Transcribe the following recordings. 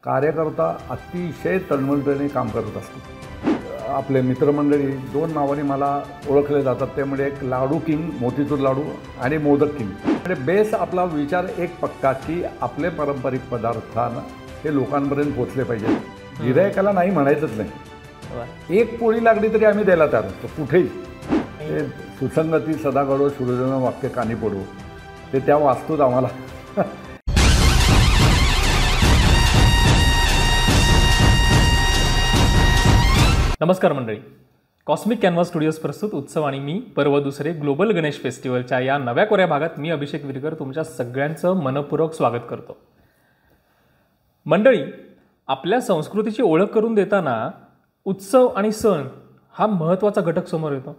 कार्यकर्ता अतिशय तळमळीने काम करत असतो. आपले मित्रमंडळी दोन नावाने मला ओळखले जातात, त्यामुळे एक लाडू किंग, मोतीचूर लाडू आणि मोदक किंग. आणि बेस आपला विचार एक पक्का की आपले पारंपरिक पदार्थांना हे लोकांपर्यंत पोचले पाहिजे. गिरायकाला नाही म्हणायचंच नाही. एक पोळी लागली तरी आम्ही द्यायला तयार असतो कुठेही. ते सुसंगती सदा घडो, सूर्यजन वाक्य कानी पडो, ते त्या वास्तूत आम्हाला. नमस्कार मंडळी, कॉस्मिक कॅनव्हास स्टुडिओज प्रस्तुत उत्सव आणि मी पर्व दुसरे ग्लोबल गणेश फेस्टिवलच्या या नव्या कोऱ्या भागात मी अभिषेक विरकर तुमच्या सगळ्यांचं मनपूर्वक स्वागत करतो. मंडळी, आपल्या संस्कृतीची ओळख करून देताना उत्सव आणि सण हा महत्त्वाचा घटक समोर येतो.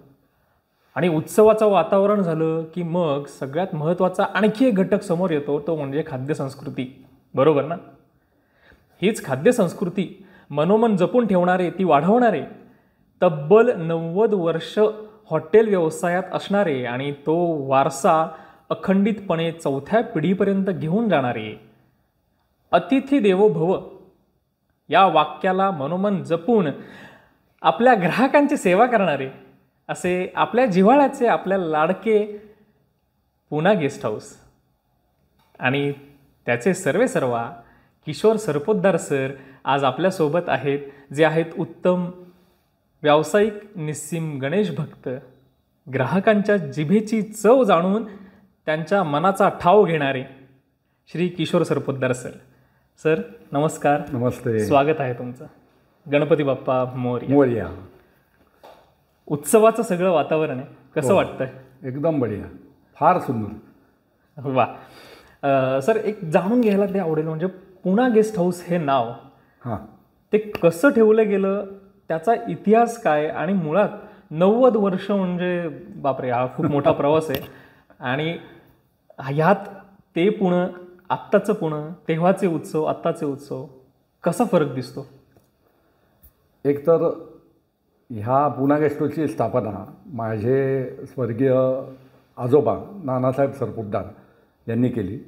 आणि उत्सवाचं वातावरण झालं की मग सगळ्यात महत्त्वाचा आणखी एक घटक समोर येतो, तो म्हणजे खाद्यसंस्कृती. बरोबर ना? हीच खाद्यसंस्कृती मनोमन जपून ठेवणारे, ती वाढवणारे, तब्बल 90 वर्ष हॉटेल व्यवसायात असणारे आणि तो वारसा अखंडितपणे 4थ्या पिढीपर्यंत घेऊन जाणारे, अतिथी देवो भव या वाक्याला मनोमन जपून आपल्या ग्राहकांची सेवा करणारे असे आपल्या जिव्हाळ्याचे, आपल्या लाडके पुणा गेस्ट हाऊस आणि त्याचे सर्वेसर्वा किशोर सरपोतदार सर आज आपल्यासोबत आहेत, जे आहेत उत्तम व्यावसायिक, निस्सीम गणेश भक्त, ग्राहकांच्या जिभेची चव जाणून त्यांच्या मनाचा ठाव घेणारे श्री किशोर सरपोतदार सर. सर नमस्कार. नमस्ते. स्वागत आहे तुमचं. गणपती बाप्पा मोरया. मोरया. उत्सवाचं सगळं वातावरण आहे, कसं वाटतंय? एकदम बढिया, फार सुंदर. वा. सर एक जाणून घ्यायला ते आवडेल, म्हणजे पुणा गेस्ट हाऊस हे नाव ते कसं ठेवलं गेलं, त्याचा इतिहास काय, आणि मुळात 90 वर्ष म्हणजे बापरे, हा खूप मोठा प्रवास आहे. आणि ह्यात ते पुणं, आत्ताचं पुणं, तेव्हाचे उत्सव, आत्ताचे उत्सव, कसा फरक दिसतो? एकतर ह्या पुणा गेस्ट हाऊसची स्थापना माझे स्वर्गीय आजोबा नानासाहेब सरपोतदार यांनी केली.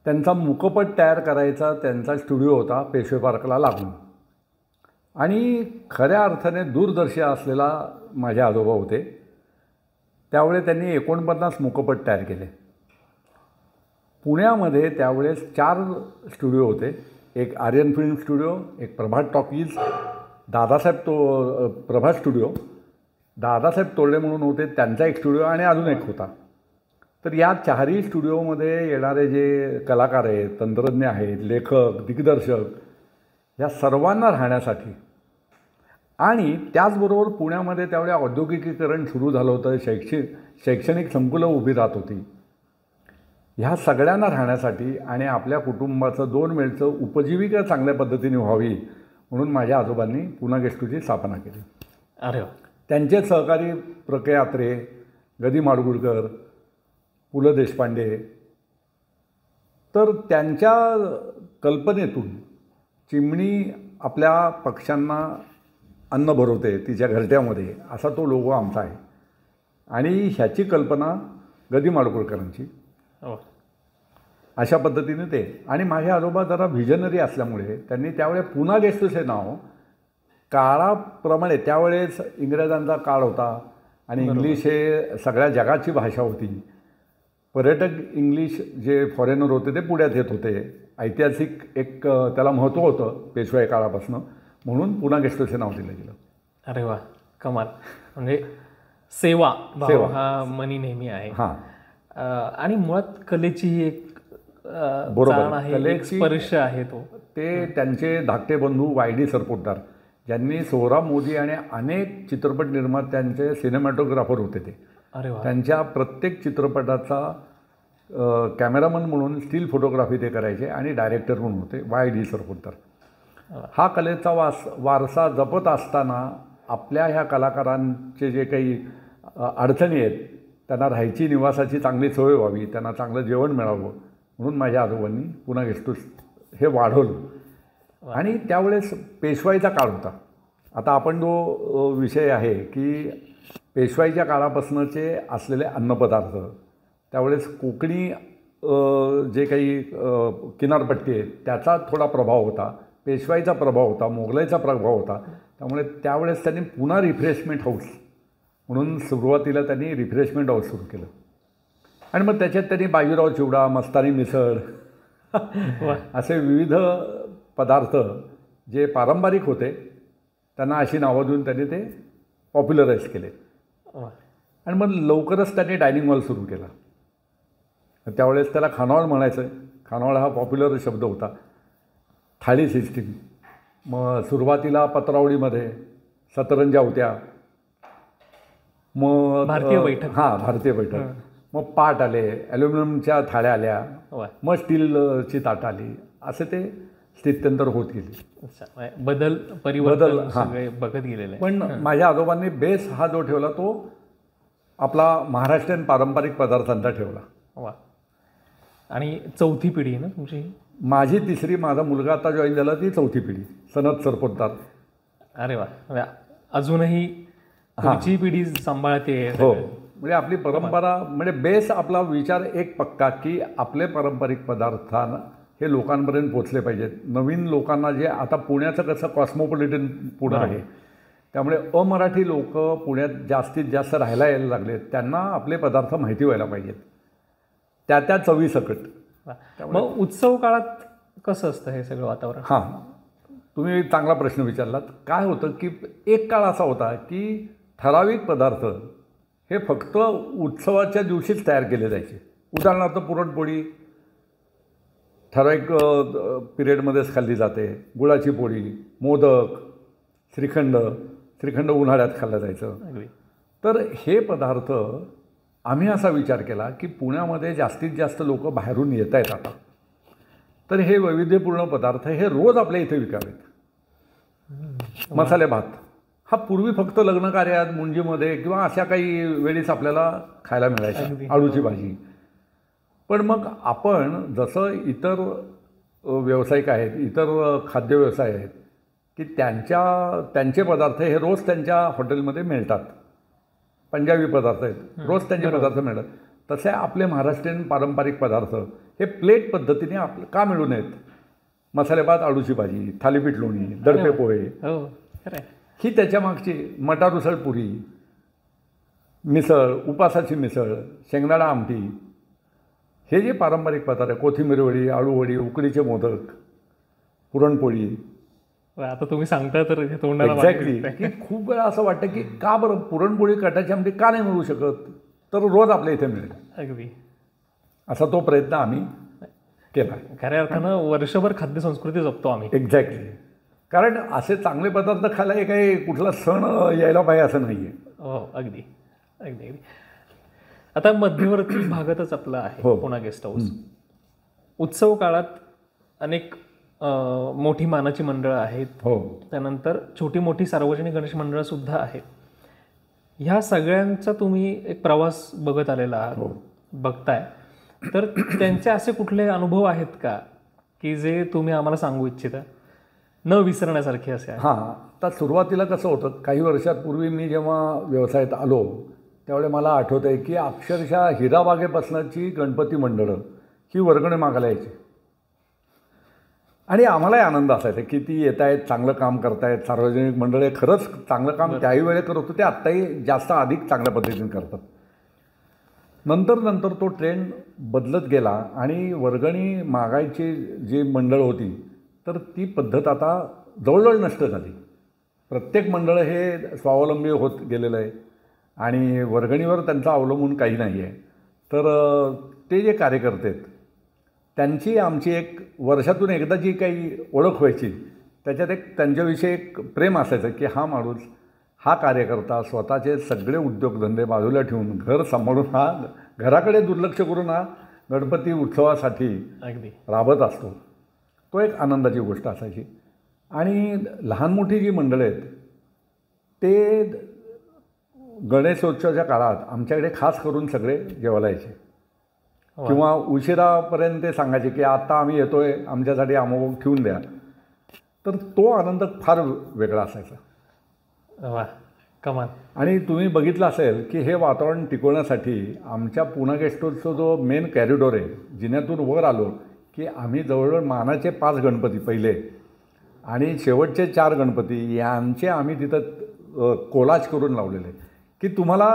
त्यांचा मुखपट तयार करायचा त्यांचा स्टुडिओ होता पेशवे पार्कला लागून. आणि खऱ्या अर्थाने दूरदर्शी असलेला माझे आजोबा होते. त्यावेळी त्यांनी 49 मुखपट तयार केले. पुण्यामध्ये त्यावेळेस 4 स्टुडिओ होते. एक आर्यन फिल्म स्टुडिओ, एक प्रभात टॉकीज, प्रभात स्टुडिओ, दादासाहेब तोरडे म्हणून होते, त्यांचा एक स्टुडिओ, आणि अजून एक होता. तर या 4ही स्टुडिओमध्ये येणारे जे कलाकार आहेत, तंत्रज्ञ आहेत, लेखक, दिग्दर्शक, या सर्वांना राहण्यासाठी, आणि त्याचबरोबर पुण्यामध्ये त्यावेळी औद्योगिकीकरण सुरू झालं होतं, शैक्षणिक संकुलं उभी राहत होती. ह्या सगळ्यांना राहण्यासाठी आणि आपल्या कुटुंबाचं 2 वेळचं उपजीविका चांगल्या पद्धतीने व्हावी म्हणून माझ्या आजोबांनी पुणा गेस्ट हाऊसची स्थापना केली. अरे, त्यांचे सहकारी प्रके आत्रे, गदी माडगुळकर, पु ल देशपांडे. तर त्यांच्या कल्पनेतून चिमणी आपल्या पक्ष्यांना अन्न भरवते तिच्या घरट्यामध्ये, असा तो लोगो आमचा आहे. आणि ह्याची कल्पना गदी माडगुळकरांची. अशा पद्धतीने ते. आणि माझे आजोबा जरा व्हिजनरी असल्यामुळे त्यांनी त्यावेळेस पुणा गेस्ट हाऊस हे नाव काळाप्रमाणे, त्यावेळेस इंग्रजांचा काळ होता आणि इंग्लिश हे सगळ्या जगाची भाषा होती. पर्यटक इंग्लिश जे फॉरेनर होते ते पुण्यात येत होते. ऐतिहासिक एक त्याला महत्त्व होतं पेशवाई काळापासून, म्हणून पुणा गेस्ट हाऊस हे नाव दिलं गेलं. अरे वा, कमाल. म्हणजे सेवा हा मनी नेहमी आहे. हां. आणि मुळात कलेची एक बरोबर आहे, कलेची स्पर्श आहे तो. ते त्यांचे धाकटे बंधू वाय.डी. सरपोतदार, ज्यांनी सोहराब मोदी आणि अनेक चित्रपट निर्मात्यांचे सिनेमॅटोग्राफर होते ते. अरे वा. त्यांच्या प्रत्येक चित्रपटाचा कॅमेरामन म्हणून स्टील फोटोग्राफी ते करायचे आणि डायरेक्टर म्हणून होते वाय.डी. सरपोतदार. हा कलेचा वारसा जपत असताना आपल्या ह्या कलाकारांचे जे काही अडचणी आहेत, त्यांना राहायची, निवासाची चांगली सोय व्हावी, त्यांना चांगलं जेवण मिळावं म्हणून माझ्या आजोबांनी पुणा गेस्ट हाऊस हे वाढवलं. आणि त्यावेळेस पेशवाईचा काळ होता. आता आपण जो विषय आहे की पेशवाईच्या काळापासूनचे असलेले अन्नपदार्थ, त्यावेळेस कोकणी जे काही किनारपट्टी आहे त्याचा थोडा प्रभाव होता, पेशवाईचा प्रभाव होता, मोगलाईचा प्रभाव होता. त्यामुळे त्यावेळेस त्यांनी पुन्हा रिफ्रेशमेंट हाऊस म्हणून सुरुवातीला त्यांनी रिफ्रेशमेंट हाऊस सुरू केलं. आणि मग त्याच्यात त्यांनी बाजीराव चिवडा, मस्तानी मिसळ असे विविध पदार्थ जे पारंपरिक होते त्यांना अशी नावं देऊन त्यांनी ते पॉप्युलराईज केले. आणि मग लवकरच त्यांनी डायनिंग हॉल सुरू केला. त्यावेळेस त्याला खानावळ म्हणायचं. खानावळ हा पॉप्युलर शब्द होता. थाळी सिस्टीम. मग सुरुवातीला पत्रावळीमध्ये सतरंजा होत्या. मग भारतीय बैठक. हां, भारतीय बैठक. मग पाट आले, ॲल्युमिनियमच्या थाळ्या आल्या, मग स्टीलची ताटं आली. असं ते स्थित्यंतर होत गेले. बदल परिवर्तन सगळे बघत गेलेले. पण माझ्या आजोबांनी बेस हा जो ठेवला तो आपला महाराष्ट्रीयन पारंपरिक पदार्थांचा ठेवला. वा. आणि चौथी पिढी ना तुमची? माझी तिसरी, माझा मुलगा आता जॉईन झाला ती चौथी पिढी, सनद सरपोतदार. अरे वा. अजूनही पुढची पिढी सांभाळते. हो, म्हणजे आपली परंपरा, म्हणजे बेस आपला विचार एक पक्का की आपले पारंपरिक पदार्थांना हे लोकांपर्यंत पोचले पाहिजेत. नवीन लोकांना जे आता पुण्याचं कसं कॉस्मोपॉलिटन पुणं आहे, त्यामुळे अमराठी लोक पुण्यात जास्तीत जास्त राहायला यायला लागले. त्यांना आपले पदार्थ माहिती व्हायला पाहिजेत, त्या चवीसकट. मग उत्सव काळात कसं असतं हे सगळं वातावरण? हां, तुम्ही चांगला प्रश्न विचारलात. काय होतं की एक काळ असा होता की ठराविक पदार्थ हे फक्त उत्सवाच्या दिवशीच तयार केले जायचे. उदाहरणार्थ पुरणपोळी ठराविक पिरियडमध्येच खाल्ली जाते. गुळाची पोळी, मोदक, श्रीखंड उन्हाळ्यात खाल्लं जायचं. तर हे पदार्थ आम्ही असा विचार केला की पुण्यामध्ये जास्तीत जास्त लोक बाहेरून येत आहेत आता, तर हे वैविध्यपूर्ण पदार्थ हे रोज आपल्या इथे विकावेत. मसाले भात हा पूर्वी फक्त लग्न कार्यात, मुंजीमध्ये किंवा अशा काही वेळीच आपल्याला खायला मिळायचा. आळूची भाजी. पण मग आपण जसं इतर व्यावसायिक आहेत, इतर खाद्य व्यवसाय आहेत की त्यांचे पदार्थ हे रोज त्यांच्या हॉटेलमध्ये मिळतात. पंजाबी पदार्थ आहेत, रोज त्यांचे पदार्थ मिळतात. तसे आपले महाराष्ट्रीयन पारंपरिक पदार्थ हे प्लेट पद्धतीने का मिळू नयेत? मसाले भात, आळूची भाजी, थालीपीठ लोणी, दडपे पोहे, ही त्याच्या मागची मटार उसळ पुरी, मिसळ, उपासाची मिसळ, शेंगदाणा आमटी, हे जे पारंपरिक पदार्थ आहे, कोथिंबीर वडी, आळूवडी, उकडीचे मोदक, पुरणपोळी. आता तुम्ही सांगता तर एक्झॅक्टली की खूप वेळा असं वाटतं की का बरं पुरणपोळी, कटाची आमटी का नाही मिळू शकत? तर रोज आपल्या इथे मिळेल. अगदी असा तो प्रयत्न आम्ही केला. खऱ्या अर्थानं वर्षभर खाद्य संस्कृती जपतो आम्ही. एक्झॅक्टली. कारण असे चांगले पदार्थ खायला हे काही कुठला सण यायला पाहिजे असं नाही आहे. हो, अगदी अगदी अगदी. आता मध्यवर्ती भागातच आपला आहे पुणा गेस्ट हाऊस. उत्सव काळात अनेक मोठी मानाची मंडळं आहेत. हो. त्यानंतर छोटी मोठी सार्वजनिक गणेश मंडळं सुद्धा आहेत. ह्या सगळ्यांचा तुम्ही एक प्रवास बघत आलेला आहात, बघताय. तर त्यांचे असे कुठले अनुभव आहेत का की जे तुम्ही आम्हाला सांगू इच्छिता, न विसरण्यासारखे असे? हां, तर सुरुवातीला कसं होतं, काही वर्षांपूर्वी मी जेव्हा व्यवसायात आलो त्यावेळेला मला आठवतं आहे की अक्षरशः हिराबागेपासनची गणपती मंडळं ही वर्गणी मागायला यायची. आणि आम्हालाही आनंद असायचा की ती येत आहेत, चांगलं काम करतायत. सार्वजनिक मंडळे खरंच चांगलं काम त्याही वेळे करत होते, आत्ताही जास्त अधिक चांगल्या पद्धतीने करतात. नंतर तो ट्रेंड बदलत गेला आणि वर्गणी मागायची जी मंडळं होती तर ती पद्धत आता जवळजवळ नष्ट झाली. प्रत्येक मंडळ हे स्वावलंबी होत गेलेलं आहे आणि वर्गणीवर त्यांचं अवलंबून काही नाही आहे. तर ते जे कार्यकर्ते आहेत त्यांची आमची एक वर्षातून एकदा जी काही ओळख व्हायची, त्याच्यात एक त्यांच्याविषयी एक प्रेम असायचं की हा माणूस, हा कार्यकर्ता स्वतःचे सगळे उद्योगधंदे बाजूला ठेवून घर सांभाळून हा घराकडे दुर्लक्ष करून हा गणपती उत्सवासाठी अगदी राबत असतो. तो एक आनंदाची गोष्ट असायची. आणि लहान मोठी जी मंडळं आहेत ते गणेशोत्सवाच्या काळात आमच्याकडे खास करून सगळे जेवायला यायचे किंवा उशिरापर्यंत ते सांगायचे की आता आम्ही येतो आहे, आमच्यासाठी अमोघ ठेवून द्या. तर तो आनंद फार वेगळा असायचा. वा. कमाल. आणि तुम्ही बघितलं असेल की हे वातावरण टिकवण्यासाठी आमच्या पुणा गेस्ट हाऊसचा जो मेन कॅरिडॉर आहे, जिन्यातून वर आलो की आम्ही जवळजवळ मानाचे 5 गणपती पहिले आणि शेवटचे 4 गणपती यांचे आम्ही तिथं कोलाज करून लावलेले की तुम्हाला,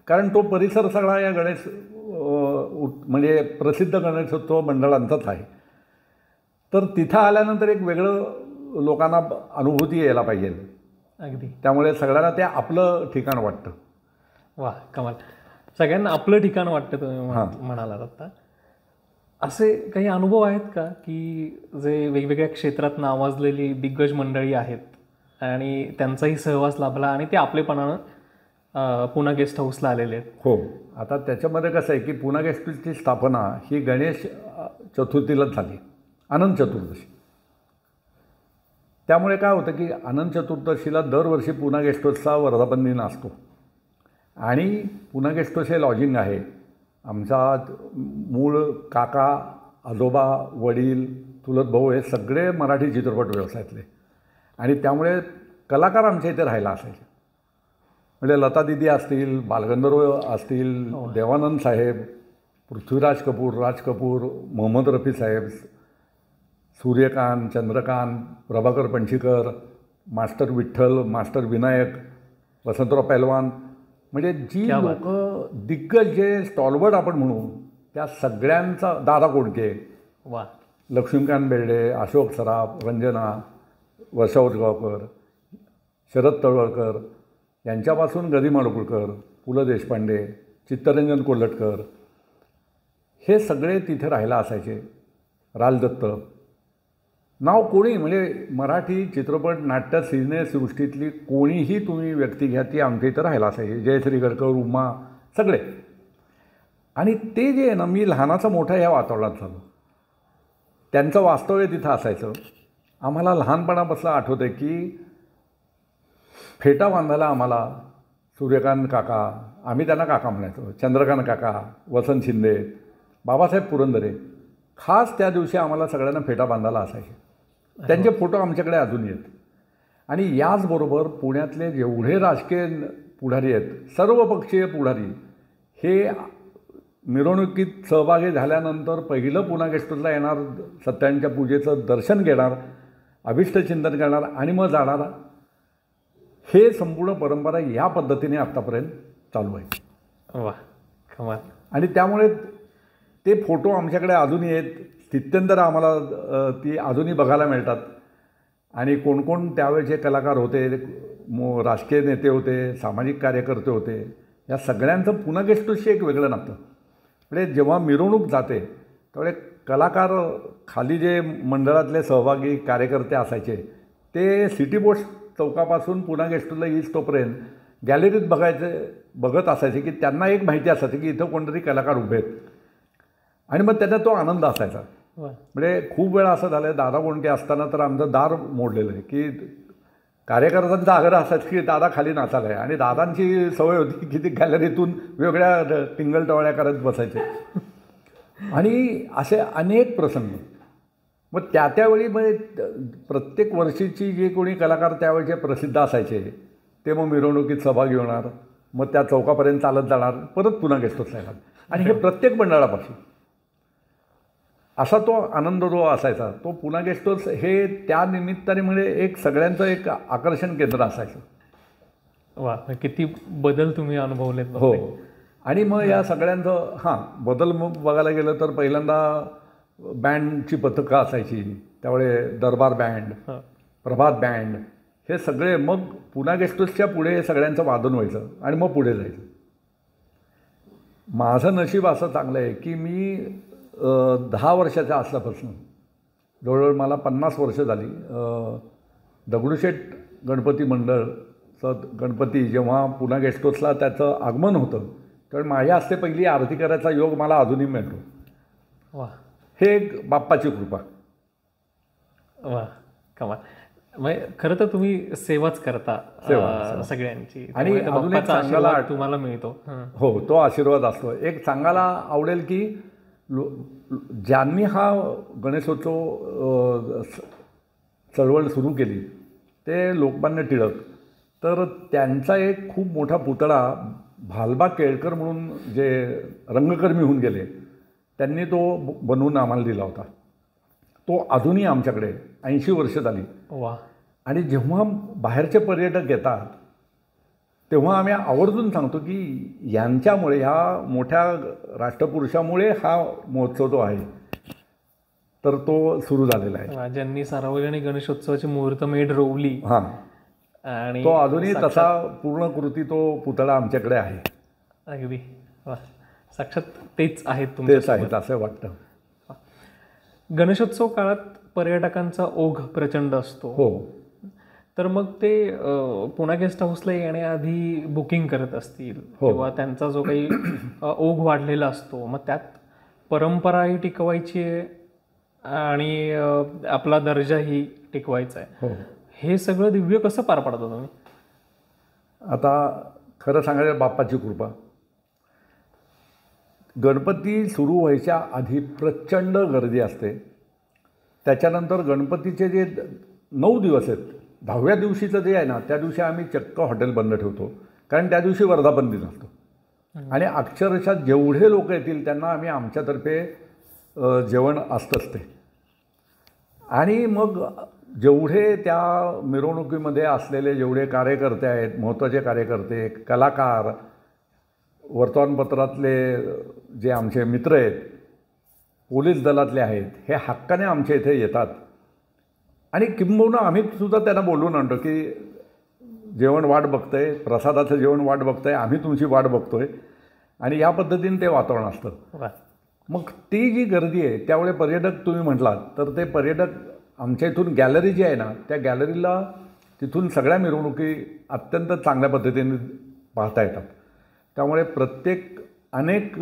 कारण तो परिसर सगळा या गणेश म्हणजे प्रसिद्ध गणेशोत्सव मंडळांचाच आहे. तर तिथं आल्यानंतर एक वेगळं लोकांना अनुभूती यायला पाहिजे. अगदी. त्यामुळे सगळ्यांना ते आपलं ठिकाण वाटतं. वा, कमाल. सगळ्यांना आपलं ठिकाण वाटतं तुम्ही म्हणालात आता. असे काही अनुभव आहेत का की जे वेगवेगळ्या क्षेत्रात नावाजलेली दिग्गज मंडळी आहेत आणि त्यांचाही सहवास लाभला आणि ते आपलेपणानं पुणा गेस्ट हाऊसला आलेले आहेत? हो. आता त्याच्यामध्ये कसं आहे की पुणा गेस्ट हाऊसची स्थापना ही गणेश चतुर्थीलाच झाली, अनंत चतुर्दशी. त्यामुळे काय होतं की अनंत चतुर्दशीला दरवर्षी पुणा गेस्ट हाऊसचा वर्धापन दिन असतो आणि पुणा गेस्ट हाऊस हे लॉजिंग आहे. आमचा मूळ काका, आजोबा, वडील, चुलत भाऊ हे सगळे मराठी चित्रपट व्यवसायातले आणि त्यामुळे कलाकार आमच्या इथे राहायला असायचे. म्हणजे लता दिदी असतील, बालगंधर्व असतील, देवानंद साहेब, पृथ्वीराज कपूर, राज कपूर, मोहम्मद रफी साहेब, सूर्यकांत, चंद्रकांत, प्रभाकर पणशीकर, मास्टर विठ्ठल, मास्टर विनायक, वसंतराव पैलवान, म्हणजे जी लोक दिग्गज जे स्टॉलवर्ड आपण म्हणू त्या सगळ्यांचा, दादा कोडके, वा, लक्ष्मीकांत बेर्डे, अशोक सराफ, रंजना, वर्षा उसगावकर, शरद तळवळकर यांच्यापासून गदी माडगूळकर, पु ल देशपांडे, चित्तरंजन कोल्हटकर हे सगळे तिथे राहायला असायचे. राजदत्त, नाव कोणी म्हणजे मराठी चित्रपट नाट्य सिनेसृष्टीतली कोणीही तुम्ही व्यक्ती घ्या ती आमच्या इथं राहायला असायची. जयश्री गडकर, उमा, सगळे. आणि ते जे आहे ना, मी लहानाचा मोठा या वातावरणात झालो. त्यांचं वास्तव्य तिथं असायचं. आम्हाला लहानपणापासून आठवतं आहे की फेटा बांधायला आम्हाला सूर्यकांत काका, आम्ही त्यांना काका म्हणायचो, चंद्रकांत काका, वसंत शिंदे, बाबासाहेब पुरंदरे खास त्या दिवशी आम्हाला सगळ्यांना फेटा बांधायला असायचे. त्यांचे फोटो आमच्याकडे अजून आहेत. आणि याचबरोबर पुण्यातले जेवढे राजकीय पुढारी आहेत, सर्व पक्षीय पुढारी हे मिरवणुकीत सहभागी झाल्यानंतर पहिलं पुणा गेस्ट हाऊसला येणार, सत्यांच्या पूजेचं दर्शन घेणार, अभिष्टचिंतन करणार आणि मग जाणार. हे संपूर्ण परंपरा या पद्धतीने आत्तापर्यंत चालू आहे. वा, कमाल. आणि त्यामुळे ते फोटो आमच्याकडे अजूनही आहेत. स्थित्यंतर आम्हाला ती अजूनही बघायला मिळतात. आणि कोण कोण त्यावेळेचे कलाकार होते, राजकीय नेते होते, सामाजिक कार्यकर्ते होते, या सगळ्यांचं पुणा गेस्ट हाऊसशी एक वेगळं नातं. म्हणजे जेव्हा मिरवणूक जाते त्यावेळे कलाकार खाली जे मंडळातले सहभागी कार्यकर्ते असायचे ते सिटी पोस्ट चौकापासून पुणा गेस्ट हाऊसला येईस्तोपर्यंत गॅलरीत बघत असायचे की त्यांना एक माहिती असायची की इथं कोणतरी कलाकार उभे आहेत. आणि मग त्याचा तो आनंद असायचा. म्हणजे खूप वेळा असं झालं आहे, दादा कोणते असताना तर आमचं दार मोडलेलं आहे की कार्यकर्त्यांचा आग्रह असायचा की दादा खाली नाचायला आहे आणि दादांची सवय होती की ती गॅलरीतून वेगळ्या टिंगल टवळ्या करत बसायचे. आणि असे अनेक प्रसंग. मग त्यावेळी मग प्रत्येक वर्षीची जे कोणी कलाकार त्यावेळेचे प्रसिद्ध असायचे ते मग मिरवणुकीत सहभागी होणार, मग त्या चौकापर्यंत चालत जाणार, परत पुन्हा गेस्ट हाऊसला येणार. आणि हे प्रत्येक मंडळापासून असा तो आनंद जो असायचा तो पुणा गेस्ट हाऊस हे त्या निमित्ताने म्हणजे एक सगळ्यांचं एक आकर्षण केंद्र असायचं. वा, किती बदल तुम्ही अनुभवलेत. हो. आणि मग या सगळ्यांचं बदल मग बघायला गेलं तर पहिल्यांदा बँडची पथकं असायची. त्यावेळे दरबार बँड, प्रभात बँड हे सगळे. मग पुणा गेस्ट हाऊसच्या पुढे हे सगळ्यांचं वादन व्हायचं आणि मग पुढे जायचं. माझं नशीब असं चांगलं आहे की मी 10 वर्षाच्या असल्यापासून जवळजवळ मला 50 वर्ष झाली. दगडूशेठ गणपती मंडळचं गणपती जेव्हा पुणा गेस्ट हाऊसला त्याचं आगमन होतं तर माझ्या हस्ते पहिली आरती करायचा योग मला अजूनही मिळतो. वा, हे एक बाप्पाची कृपा. वा, कमाल. म्हणजे खरं तर तुम्ही सेवाच करता सगळ्यांची आणि अजून एक सांगायला तुम्हाला मिळतो. हो, तो आशीर्वाद असतो. एक सांगायला आवडेल की ज्यांनी हा गणेशोत्सव चळवळ सुरू केली ते लोकमान्य टिळक तर त्यांचा एक खूप मोठा पुतळा भालबा केळकर म्हणून जे रंगकर्मी होऊन गेले त्यांनी तो बनवून आम्हाला दिला होता. तो अजूनही आमच्याकडे 80 वर्ष झाली. वा. आणि जेव्हा बाहेरचे पर्यटक येतात तेव्हा आम्ही आवर्जून सांगतो की यांच्यामुळे, ह्या मोठ्या राष्ट्रपुरुषामुळे हा महोत्सव जो आहे तर तो सुरू झालेला आहे. ज्यांनी सार्वजनिक गणेशोत्सवाची मुहूर्तमेढ रोवली. हां. आणि तो अजूनही तसा पूर्ण कृती तो पुतळा आमच्याकडे आहे. अगदी वा. साक्षात तेच आहेत तेच आहेत असं वाटतं. गणेशोत्सव काळात पर्यटकांचा ओघ प्रचंड असतो. हो. तर मग ते पुणा गेस्ट हाऊसला येण्याआधी बुकिंग करत असतील किंवा त्यांचा जो काही ओघ वाढलेला असतो, मग त्यात परंपराही टिकवायची आहे आणि आपला दर्जाही टिकवायचा आहे. हो. हे सगळं दिव्य कसं पार पाडता तुम्ही? आता खरं सांगायचं, बाप्पाची कृपा. गणपती सुरू व्हायच्या आधी प्रचंड गर्दी असते. त्याच्यानंतर गणपतीचे जे 9 दिवस आहेत, 10व्या दिवशीचं जे आहे ना, त्या दिवशी आम्ही चक्क हॉटेल बंद ठेवतो, कारण त्या दिवशी वर्धापन दिन असतो. आणि अक्षरशः जेवढे लोक येतील त्यांना आम्ही आमच्यातर्फे जेवण असतंच ते. आणि मग जेवढे त्या मिरवणुकीमध्ये असलेले जेवढे कार्यकर्ते आहेत, महत्त्वाचे कार्यकर्ते, कलाकार, वर्तमानपत्रातले जे आमचे मित्र आहेत, पोलीस दलातले आहेत, हे हक्काने आमच्या इथे येतात. आणि किंबहुना आम्ही सुद्धा त्यांना बोलवून आणतो की जेवण वाट बघतंय, प्रसादाचं जेवण वाट बघतंय, आम्ही तुमची वाट बघतोय. आणि या पद्धतीने ते वातावरण असतं. मग ती जी गर्दी आहे त्यावेळी पर्यटक तुम्ही म्हटलात तर ते पर्यटक आमच्या इथून गॅलरी जी आहे ना, त्या गॅलरीला तिथून सगळ्या मिरवणुकी अत्यंत चांगल्या पद्धतीने पाहता येतात. त्यामुळे अनेक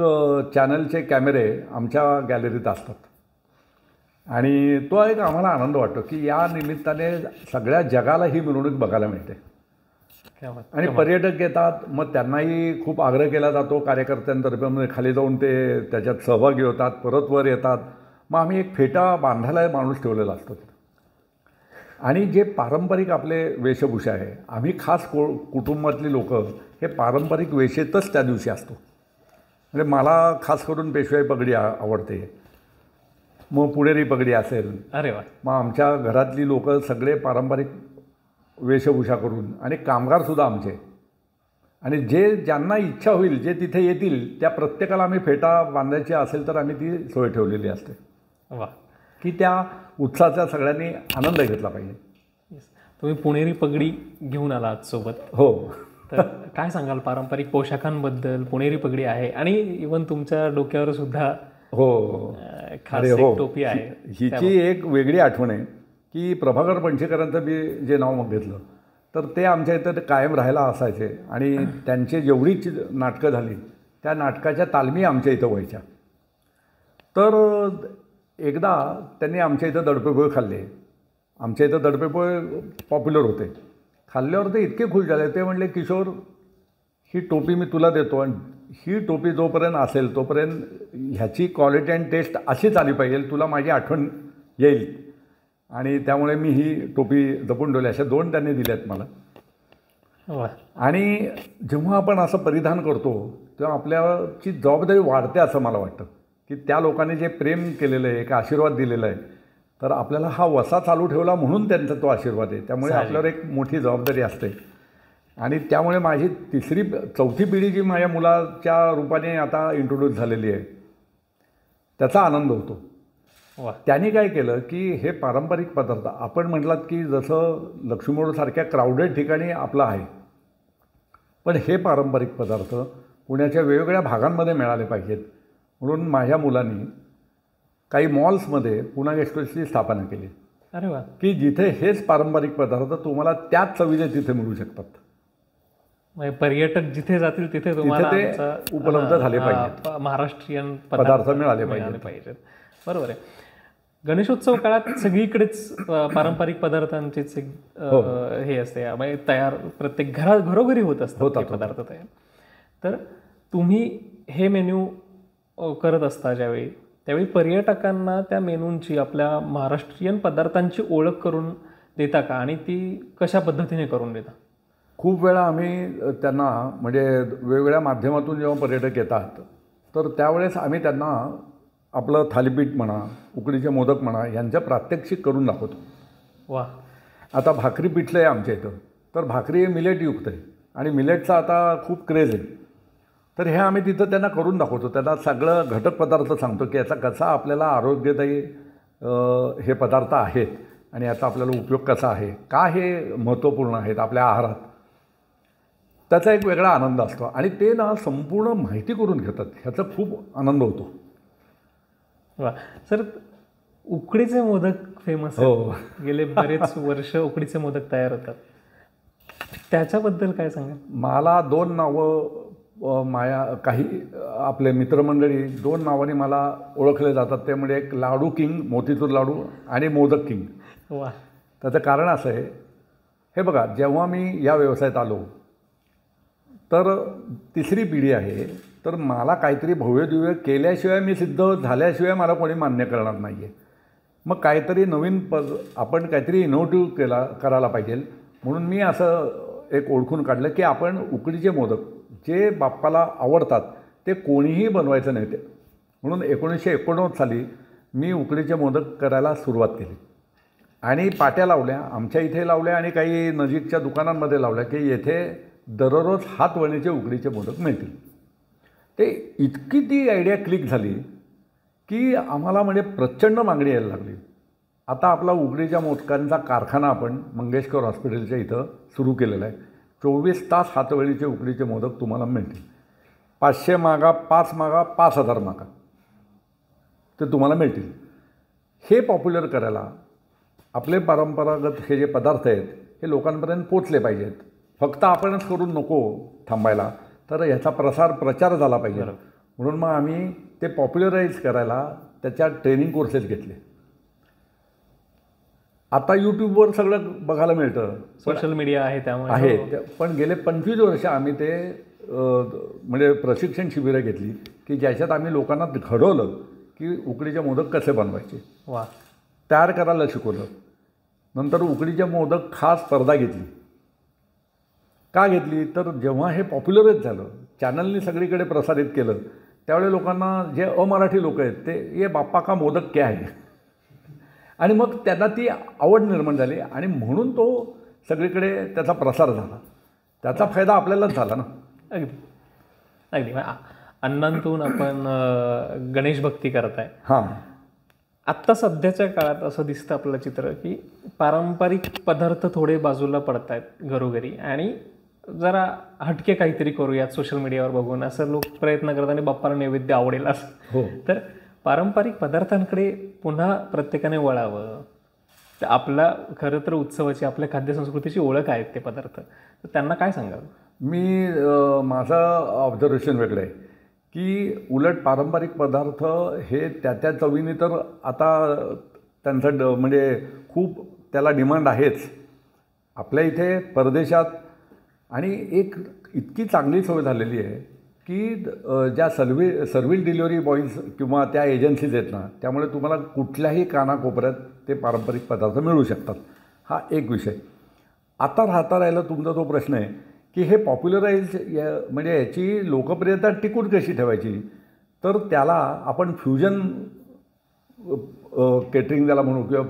चॅनलचे कॅमेरे आमच्या गॅलरीत असतात. आणि तो एक आम्हाला आनंद वाटतो की या निमित्ताने सगळ्या जगाला ही मिरवणूक बघायला मिळते. आणि पर्यटक येतात, मग त्यांनाही खूप आग्रह केला जातो कार्यकर्त्यांतर्फे, म्हणजे खाली जाऊन ते त्याच्यात सहभागी होतात, परत वर येतात. मग आम्ही एक फेटा बांधायला माणूस ठेवलेला असतो. आणि जे पारंपरिक आपले वेशभूषा आहे, आम्ही खास कुटुंबातली लोक हे पारंपरिक वेशेतच त्या दिवशी असतो. म्हणजे मला खास करून पेशवाई पगडी आवडते, मग पुणेरी पगडी असेल. अरे वा. मग आमच्या घरातली लोक सगळे पारंपरिक वेशभूषा करून, आणि कामगारसुद्धा आमचे. आणि ज्यांना इच्छा होईल, जे तिथे येतील, त्या प्रत्येकाला आम्ही फेटा बांधायची असेल तर आम्ही ती सोय ठेवलेली असते. वा. की त्या उत्साहाचा सगळ्यांनी आनंद घेतला पाहिजे. तुम्ही पुणेरी पगडी घेऊन आलात सोबत. हो. तर काय सांगाल पारंपरिक पोशाखांबद्दल? पुणेरी पगडी आहे आणि इव्हन तुमच्या डोक्यावर सुद्धा हो खास एक टोपी आहे. हिची एक वेगळी आठवण आहे की प्रभाकर पणशीकरांचं मी जे नाव मग घेतलं तर ते आमच्या इथं कायम राहायला असायचे. आणि त्यांची जेवढी नाटकं झाली त्या नाटकाच्या तालमी आमच्या इथं व्हायच्या. तर एकदा त्यांनी आमच्या इथं दडपेपोळे खाल्ले. आमच्या इथं दडपेपोळे पॉप्युलर होते. खाल्ल्यावर ते इतके खुश झाले, ते म्हणले, किशोर ही टोपी मी तुला देतो, आणि ही टोपी जोपर्यंत असेल तोपर्यंत ह्याची क्वालिटी अँड टेस्ट अशीच आली पाहिजे, तुला माझी आठवण येईल. आणि त्यामुळे मी ही टोपी जपून ठेवली. अशा 2 त्यांनी दिल्यात मला. आणि जेव्हा आपण असं परिधान करतो तेव्हा आपल्याची जबाबदारी वाढते असं मला वाटतं की त्या लोकांनी जे प्रेम केलेलं आहे, एक आशीर्वाद दिलेला आहे, तर आपल्याला हा वसा चालू ठेवला म्हणून त्यांचा तो आशीर्वाद आहे. त्यामुळे आपल्यावर एक मोठी जबाबदारी असते. आणि त्यामुळे माझी 4थी पिढी जी माझ्या मुलाच्या रूपाने आता इंट्रोड्यूस झालेली आहे त्याचा आनंद होतो. त्यांनी काय केलं की हे पारंपरिक पदार्थ आपण म्हटलात की जसं लक्ष्मीरोडसारख्या क्राऊडेड ठिकाणी आपलं आहे, पण हे पारंपरिक पदार्थ पुण्याच्या वेगवेगळ्या भागांमध्ये मिळाले पाहिजेत म्हणून माझ्या मुलांनी काही मॉल्समध्ये पुणा गेस्ट हाऊसची स्थापना केली. अरे वा. की जिथे हेच पारंपरिक पदार्थ तुम्हाला त्याच चवीने तिथे मिळू शकतात. पर्यटक जिथे जातील तिथे तुम्हाला ते उपलब्ध झाले पाहिजे, महाराष्ट्रीयन पदार्थ मिळाले पाहिजेत. बरोबर आहे. गणेशोत्सव काळात सगळीकडेच पारंपरिक पदार्थांचेच हे असते, तयार प्रत्येक घरोघरी होत असतात पदार्थ तयार. तर तुम्ही हे मेन्यू करत असता ज्यावेळी, त्यावेळी पर्यटकांना त्या मेनूंची, आपल्या महाराष्ट्रीयन पदार्थांची ओळख करून देता का? आणि ती कशा पद्धतीने करून देता? खूप वेळा आम्ही त्यांना म्हणजे वेगवेगळ्या माध्यमातून जेव्हा पर्यटक येतात तर त्यावेळेस आम्ही त्यांना आपलं थालीपीठ म्हणा, उकडीचे मोदक म्हणा यांचं प्रात्यक्षिक करून दाखवतो. वा. आता भाकरी पिठलं आहे आमच्या इथं, तर भाकरी हे मिलेटयुक्त आहे आणि मिलेटचा आता खूप क्रेज आहे. तर हे आम्ही तिथं त्यांना करून दाखवतो. त्यांना सगळं घटक पदार्थ सांगतो की याचा कसा आपल्याला आरोग्यदायी हे पदार्थ आहेत आणि याचा आपल्याला उपयोग कसा आहे, का हे महत्त्वपूर्ण आहेत आपल्या आहारात. त्याचा एक वेगळा आनंद असतो आणि ते ना संपूर्ण माहिती करून घेतात. ह्याचा खूप आनंद होतो. वा. सर, उकडीचे मोदक फेमस हो. गेले बरेच वर्ष उकडीचे मोदक तयार होतात, त्याच्याबद्दल काय सांगाल? मला 2 नावं काही आपले मित्रमंडळी 2 नावाने मला ओळखले जातात. ते म्हणजे एक लाडू किंग, मोतीचूर लाडू आणि मोदक किंग. वा. त्याचं कारण असं आहे, हे बघा, जेव्हा मी या व्यवसायात आलो तर 3री पिढी आहे, तर मला काहीतरी भव्यदिव्य केल्याशिवाय, मी सिद्ध झाल्याशिवाय मला कोणी मान्य करणार नाही आहे. मग काहीतरी नवीन आपण काहीतरी इनोव्हेटिव्ह करायला पाहिजे. म्हणून मी असं एक ओळखून काढलं की आपण उकडीचे मोदक जे बाप्पाला आवडतात ते कोणीही बनवायचं नाही ते. म्हणून 1989 साली मी उकडीचे मोदक करायला सुरुवात केली आणि पाट्या लावल्या, आमच्या इथे लावल्या आणि काही नजीकच्या दुकानांमध्ये लावल्या की येथे दररोज हातवणीचे उकडीचे मोदक मिळतील. ते इतकी ती आयडिया क्लिक झाली की आम्हाला म्हणजे प्रचंड मागणी यायला लागली. आता आपला उकडीच्या मोदकांचा कारखाना आपण मंगेशकर हॉस्पिटलच्या इथं सुरू केलेला आहे. 24 तास हातवळीचे उकडीचे मोदक तुम्हाला मिळतील. 500 मागा, 5 मागा, 5000 मागा, ते तुम्हाला मिळतील. हे पॉप्युलर करायला आपले परंपरागत हे जे पदार्थ आहेत हे लोकांपर्यंत पोचले पाहिजेत. फक्त आपणच करून नको थांबायला, तर ह्याचा प्रचार झाला पाहिजे. म्हणून मग आम्ही ते पॉप्युलराईज करायला त्याच्या ट्रेनिंग कोर्सेस घेतले. आता यूट्यूबवर सगळं बघायला मिळतं, सोशल मीडिया आहे त्यामुळे आहे. पण गेले 25 वर्ष आम्ही ते म्हणजे प्रशिक्षण शिबिरं घेतली की ज्याच्यात आम्ही लोकांना घडवलं की उकडीचे मोदक कसे बनवायचे. वा. तयार करायला शिकवलं. नंतर उकडीचे मोदक खास स्पर्धा घेतली. का घेतली, तर जेव्हा हे पॉप्युलरच झालं, चॅनलनी सगळीकडे प्रसारित केलं, त्यावेळी लोकांना, जे अमराठी लोक आहेत ते, ये बाप्पा का मोदक क्या आहे, आणि मग त्यांना ती आवड निर्माण झाली आणि म्हणून तो सगळीकडे त्याचा प्रसार झाला. त्याचा फायदा आपल्यालाच झाला ना. अगदी अगदी. अन्नातून आपण गणेश भक्ती करताय. हां. आत्ता सध्याच्या काळात असं दिसतं आपलं चित्र की पारंपरिक पदार्थ थोडे बाजूला पडत आहेत घरोघरी आणि जरा हटके काहीतरी करूयात सोशल मीडियावर बघून असं लोक प्रयत्न करतात आणि बाप्पाला नैवेद्य आवडेल असं. हो. तर पारंपरिक पदार्थांकडे पुन्हा प्रत्येकाने वळावं. आपला खरं तर उत्सवाची, आपल्या खाद्यसंस्कृतीची ओळख आहेत ते पदार्थ, तर त्यांना काय सांगावं? मी माझं ऑब्झर्वेशन वेगळं आहे की उलट पारंपरिक पदार्थ हे त्या चवीने तर आता त्यांचं म्हणजे खूप त्याला डिमांड आहेच आपल्या इथे, परदेशात. आणि एक इतकी चांगली सोय झालेली आहे की ज्या सर्व्हिस डिलिव्हरी बॉईज किंवा त्या एजन्सीज आहेत ना, त्यामुळे तुम्हाला कुठल्याही कानाकोपऱ्यात ते पारंपरिक पदार्थ मिळू शकतात. हा एक विषय. आता राहिला तुमचा तो प्रश्न आहे की हे पॉप्युलराईज म्हणजे याची लोकप्रियता टिकून कशी ठेवायची, तर त्याला आपण फ्युजन केटरिंग त्याला म्हणू किंवा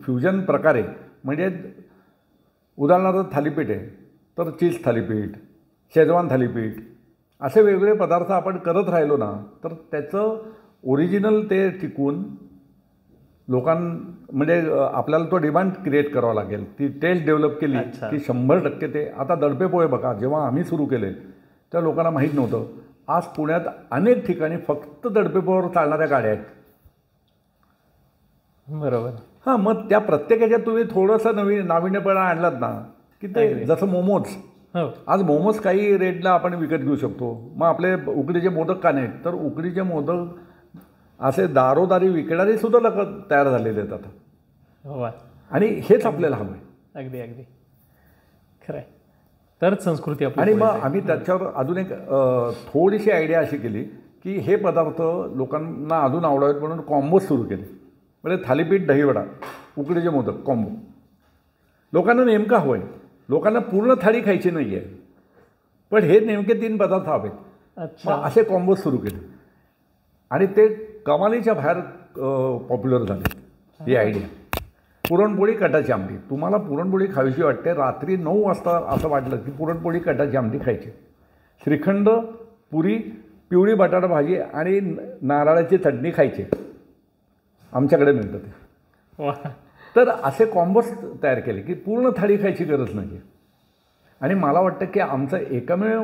फ्युजन प्रकारे, म्हणजे उदाहरणार्थ थालीपीठ आहे तर चीज थालीपीठ, शेजवान थालीपीठ, असे वेगवेगळे पदार्थ आपण करत राहिलो ना, तर त्याचं ओरिजिनल ते टिकून म्हणजे आपल्याला तो डिमांड क्रिएट करावा लागेल. ती टेस्ट डेव्हलप केली की 100% ते. आता दडपे पोहे बघा, जेव्हा आम्ही सुरू केले त्या लोकांना माहीत नव्हतं. आज पुण्यात अनेक ठिकाणी फक्त दडपे पोहेवर चालणाऱ्या गाड्या आहेत. बरोबर. हां, मग त्या प्रत्येकाच्यात तुम्ही थोडंसं नाविन्यपणा आणलात ना की ते, जसं मोमोज. आज मोमोज काही रेटला आपण विकत घेऊ शकतो. मग आपले उकडीचे मोदक का नाहीत, तर उकडीचे मोदक असे दारोदारी विकणारे सुद्धा लोक तयार झालेले आहेत आता. आणि हेच आपल्याला हवं आहे. अगदी अगदी खरं आहे. तरच संस्कृती आपली. आणि मग आम्ही त्याच्यावर अजून एक थोडीशी आयडिया अशी केली की हे पदार्थ लोकांना अजून आवडावेत म्हणून कॉम्बो सुरू केले. म्हणजे थालीपीठ, दहीवडा, उकडीचे मोदक कॉम्बो. लोकांना नेमका हवं आहे. लोकांना पूर्ण थाळी खायची नाही आहे, पण हे नेमके 3 पदार्थ हवेत. अच्छा. मग असे कॉम्बोज सुरू केले आणि ते कमालीच्या बाहेर पॉप्युलर झाले. ही आयडिया, पुरणपोळी कटाची आमटी. तुम्हाला पुरणपोळी खावीशी वाटते, रात्री 9 वाजता असं वाटलं की पुरणपोळी कटाची आमटी खायची. श्रीखंड, पुरी, पिवळी बटाटा भाजी आणि नारळाची चटणी खायची. आमच्याकडे मिळतं ते. वा. तर असे कॉम्बोज तयार केले की पूर्ण थाळी खायची गरज नाही आहे. आणि मला वाटतं की आमचं एकमेव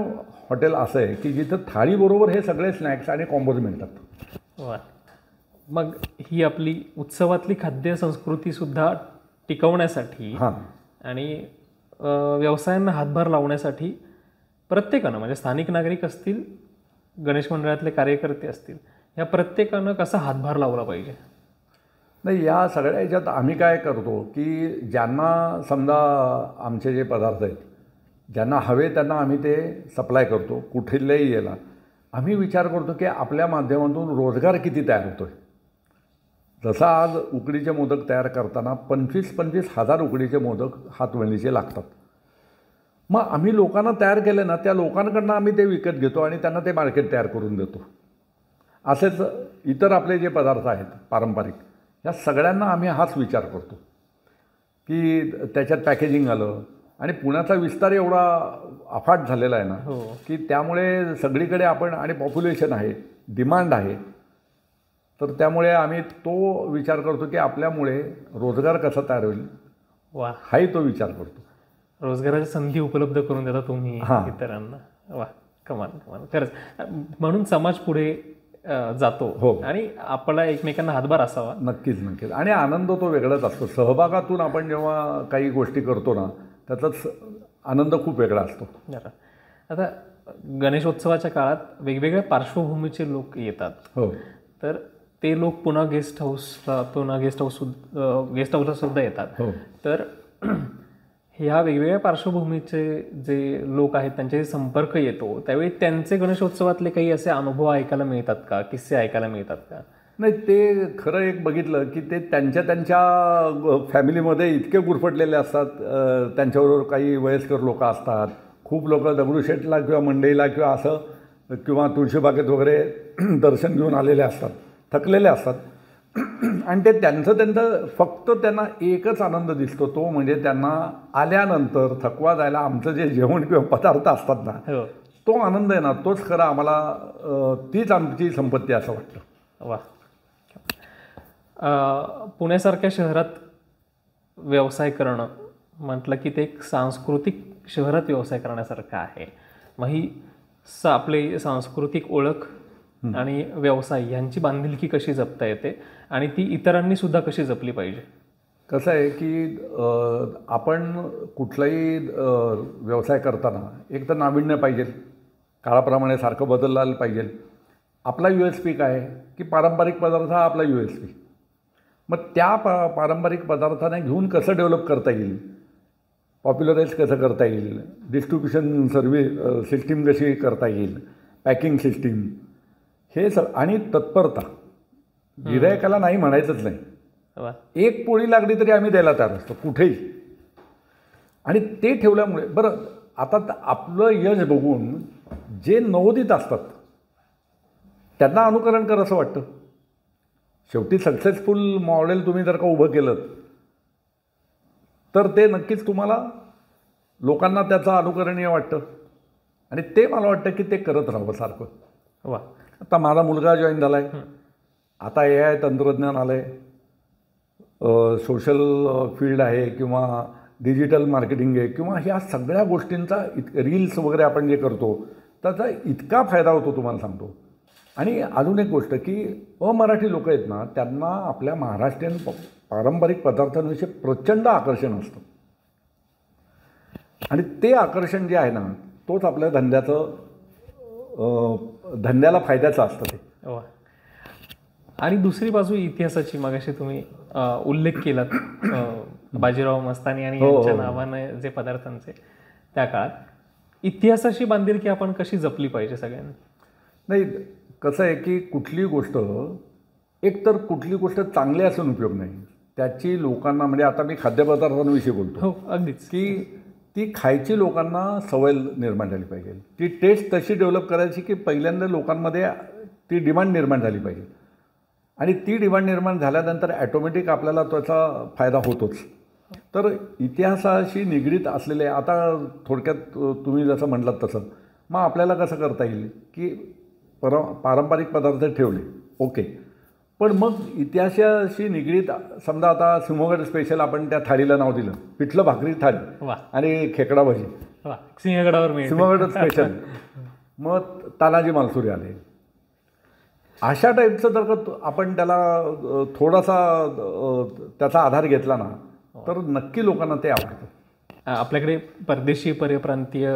हॉटेल असं आहे की जिथं थाळीबरोबर हे सगळे स्नॅक्स आणि कॉम्बोज मिळतात. वा. मग ही आपली उत्सवातली खाद्य संस्कृतीसुद्धा टिकवण्यासाठी हां, आणि व्यवसायांना हातभार लावण्यासाठी प्रत्येकानं, म्हणजे स्थानिक नागरिक असतील, गणेश मंडळातले कार्यकर्ते असतील, या प्रत्येकानं कसा हातभार लावला पाहिजे? नाही, या सगळ्या ह्याच्यात आम्ही काय करतो की ज्यांना समजा आमचे जे पदार्थ आहेत, ज्यांना हवे त्यांना आम्ही ते सप्लाय करतो. कुठल्याही याला आम्ही विचार करतो की आपल्या माध्यमातून रोजगार किती तयार होतो आहे. जसं आज उकडीचे मोदक तयार करताना 25-25 हजार उकडीचे मोदक हातवणीचे लागतात. मग आम्ही लोकांना तयार केले ना, त्या लोकांकडनं आम्ही ते विकत घेतो आणि त्यांना ते मार्केट तयार करून देतो. असेच इतर आपले जे पदार्थ आहेत पारंपरिक, या सगळ्यांना आम्ही हाच विचार करतो की त्याच्यात पॅकेजिंग आलं. आणि पुण्याचा विस्तार एवढा अफाट झालेला आहे ना, हो. की त्यामुळे सगळीकडे आपण, आणि पॉप्युलेशन आहे, डिमांड आहे, तर त्यामुळे आम्ही तो विचार करतो की आपल्यामुळे रोजगार कसा तयार होईल. वा. हाही तो विचार करतो. रोजगाराची संधी उपलब्ध करून देता तुम्ही हां. इतरांना. वा, कमाल कमाल. खरंच म्हणून समाज पुढे जातो. हो. आणि आपला एकमेकांना हातभार असावा. नक्कीच नक्कीच. आणि आनंद तो वेगळाच असतो. सहभागातून आपण जेव्हा काही गोष्टी करतो ना, त्याचाच आनंद खूप वेगळा असतो. बरं. आता गणेशोत्सवाच्या काळात वेगवेगळ्या पार्श्वभूमीचे लोक येतात. हो, तर ते लोक पुन्हा गेस्ट हाऊसला सुद्धा येतात. हो. तर ह्या वेगवेगळ्या पार्श्वभूमीचे जे लोक आहेत त्यांचे संपर्क येतो, त्यावेळी त्यांचे गणेशोत्सवातले काही असे अनुभव ऐकायला मिळतात का, किस्से ऐकायला मिळतात का? नाही, ते खरं एक बघितलं की ते त्यांच्या फॅमिलीमध्ये इतके गुरफटलेले असतात. त्यांच्याबरोबर काही वयस्कर लोक असतात, खूप लोक दगडूशेठला किंवा मंडईला किंवा असं किंवा तुळशीबागेत वगैरे दर्शन घेऊन आलेले असतात, थकलेले असतात. आणि ते त्यांचं फक्त त्यांना एकच आनंद दिसतो, तो म्हणजे त्यांना आल्यानंतर थकवा जायला आमचं जे जेवण किंवा पदार्थ असतात ना, हो. तो आनंद आहे ना, तोच खरं आम्हाला, तीच आमची संपत्ती असं वाटतं. वा. पुण्यासारख्या शहरात व्यवसाय करणं म्हटलं की ते एक सांस्कृतिक शहरात व्यवसाय करण्यासारखं आहे. मग ही आपली सांस्कृतिक ओळख आणि व्यवसाय यांची बांधिलकी कशी जपता येते आणि ती इतरांनी सुद्धा कशी जपली पाहिजे? कसं आहे की आपण कुठलाही व्यवसाय करताना एक तर नाविन्य पाहिजे, काळाप्रमाणे सारखं बदललं पाहिजे. आपला USP काय आहे की पारंपरिक पदार्थ हा आपला USP. मग त्या पारंपरिक पदार्थाने घेऊन कसं डेव्हलप करता येईल, पॉप्युलराईज कसं करता येईल, डिस्ट्रीब्युशन सिस्टीम कशी करता येईल, पॅकिंग सिस्टीम, हे आणि तत्परता. गिरायकाला नाही म्हणायचंच नाही. वा. एक पोळी लागली तरी आम्ही द्यायला तयार असतो कुठेही. आणि ते ठेवल्यामुळे बरं, आता आपलं यश बघून जे नवोदित असतात त्यांना अनुकरण कर असं वाटतं. शेवटी सक्सेसफुल मॉडेल तुम्ही जर का उभं केलं तर ते नक्कीच तुम्हाला, लोकांना त्याचं अनुकरणीय वाटतं. आणि ते मला वाटतं की ते करत राहावं सारखं. वा. आता माझा मुलगा जॉईन झाला आहे, आता AI तंत्रज्ञान आलं आहे, सोशल फील्ड आहे किंवा डिजिटल मार्केटिंग आहे किंवा ह्या सगळ्या गोष्टींचा रील्स वगैरे आपण जे करतो त्याचा इतका फायदा होतो तुम्हाला सांगतो. आणि अजून एक गोष्ट की अमराठी लोक आहेत ना, त्यांना आपल्या महाराष्ट्रीयन पारंपरिक पदार्थांविषयी प्रचंड आकर्षण असतं. आणि ते आकर्षण जे आहे ना, तोच आपल्या धंद्याला फायद्याचं असतं ते. वा. आणि दुसरी बाजू इतिहासाची, मगाशी तुम्ही उल्लेख केलात बाजीराव मस्तानी आणि यांच्या नावाने जे पदार्थांचे, त्या काळात इतिहासाशी बांधिलकी आपण कशी जपली पाहिजे सगळ्यांनी? नाही, कसं आहे की कुठली गोष्ट चांगली असून उपयोग नाही, त्याची लोकांना, म्हणजे आता मी खाद्यपदार्थांविषयी बोलतो. हो, अगदीच. की ती खायची लोकांना सवय निर्माण झाली पाहिजे. ती टेस्ट तशी डेव्हलप करायची की पहिल्यांदा लोकांमध्ये ती डिमांड निर्माण झाली पाहिजे आणि ती डिमांड निर्माण झाल्यानंतर ॲटोमॅटिक आपल्याला त्याचा फायदा होतोच. तर इतिहासाशी निगडीत असलेले आता थोडक्यात तुम्ही जसं म्हटलात तसं मग आपल्याला कसं करता येईल की पारंपरिक पदार्थ ठेवले ओके, पण मग इतिहासाशी निगडीत समजा आता सिंहगड स्पेशल आपण त्या थाळीला नाव दिलं पिठलं भाकरी थाळी वा आणि खेकडा भजी वा सिंहगडावर मिळते. सिंहगड स्पेशल. मग तानाजी मालसुरी आले. अशा टाईपचं जर का आपण त्याला थोडासा त्याचा आधार घेतला ना तर नक्की लोकांना ते आवडतं. आपल्याकडे परदेशी परप्रांतीय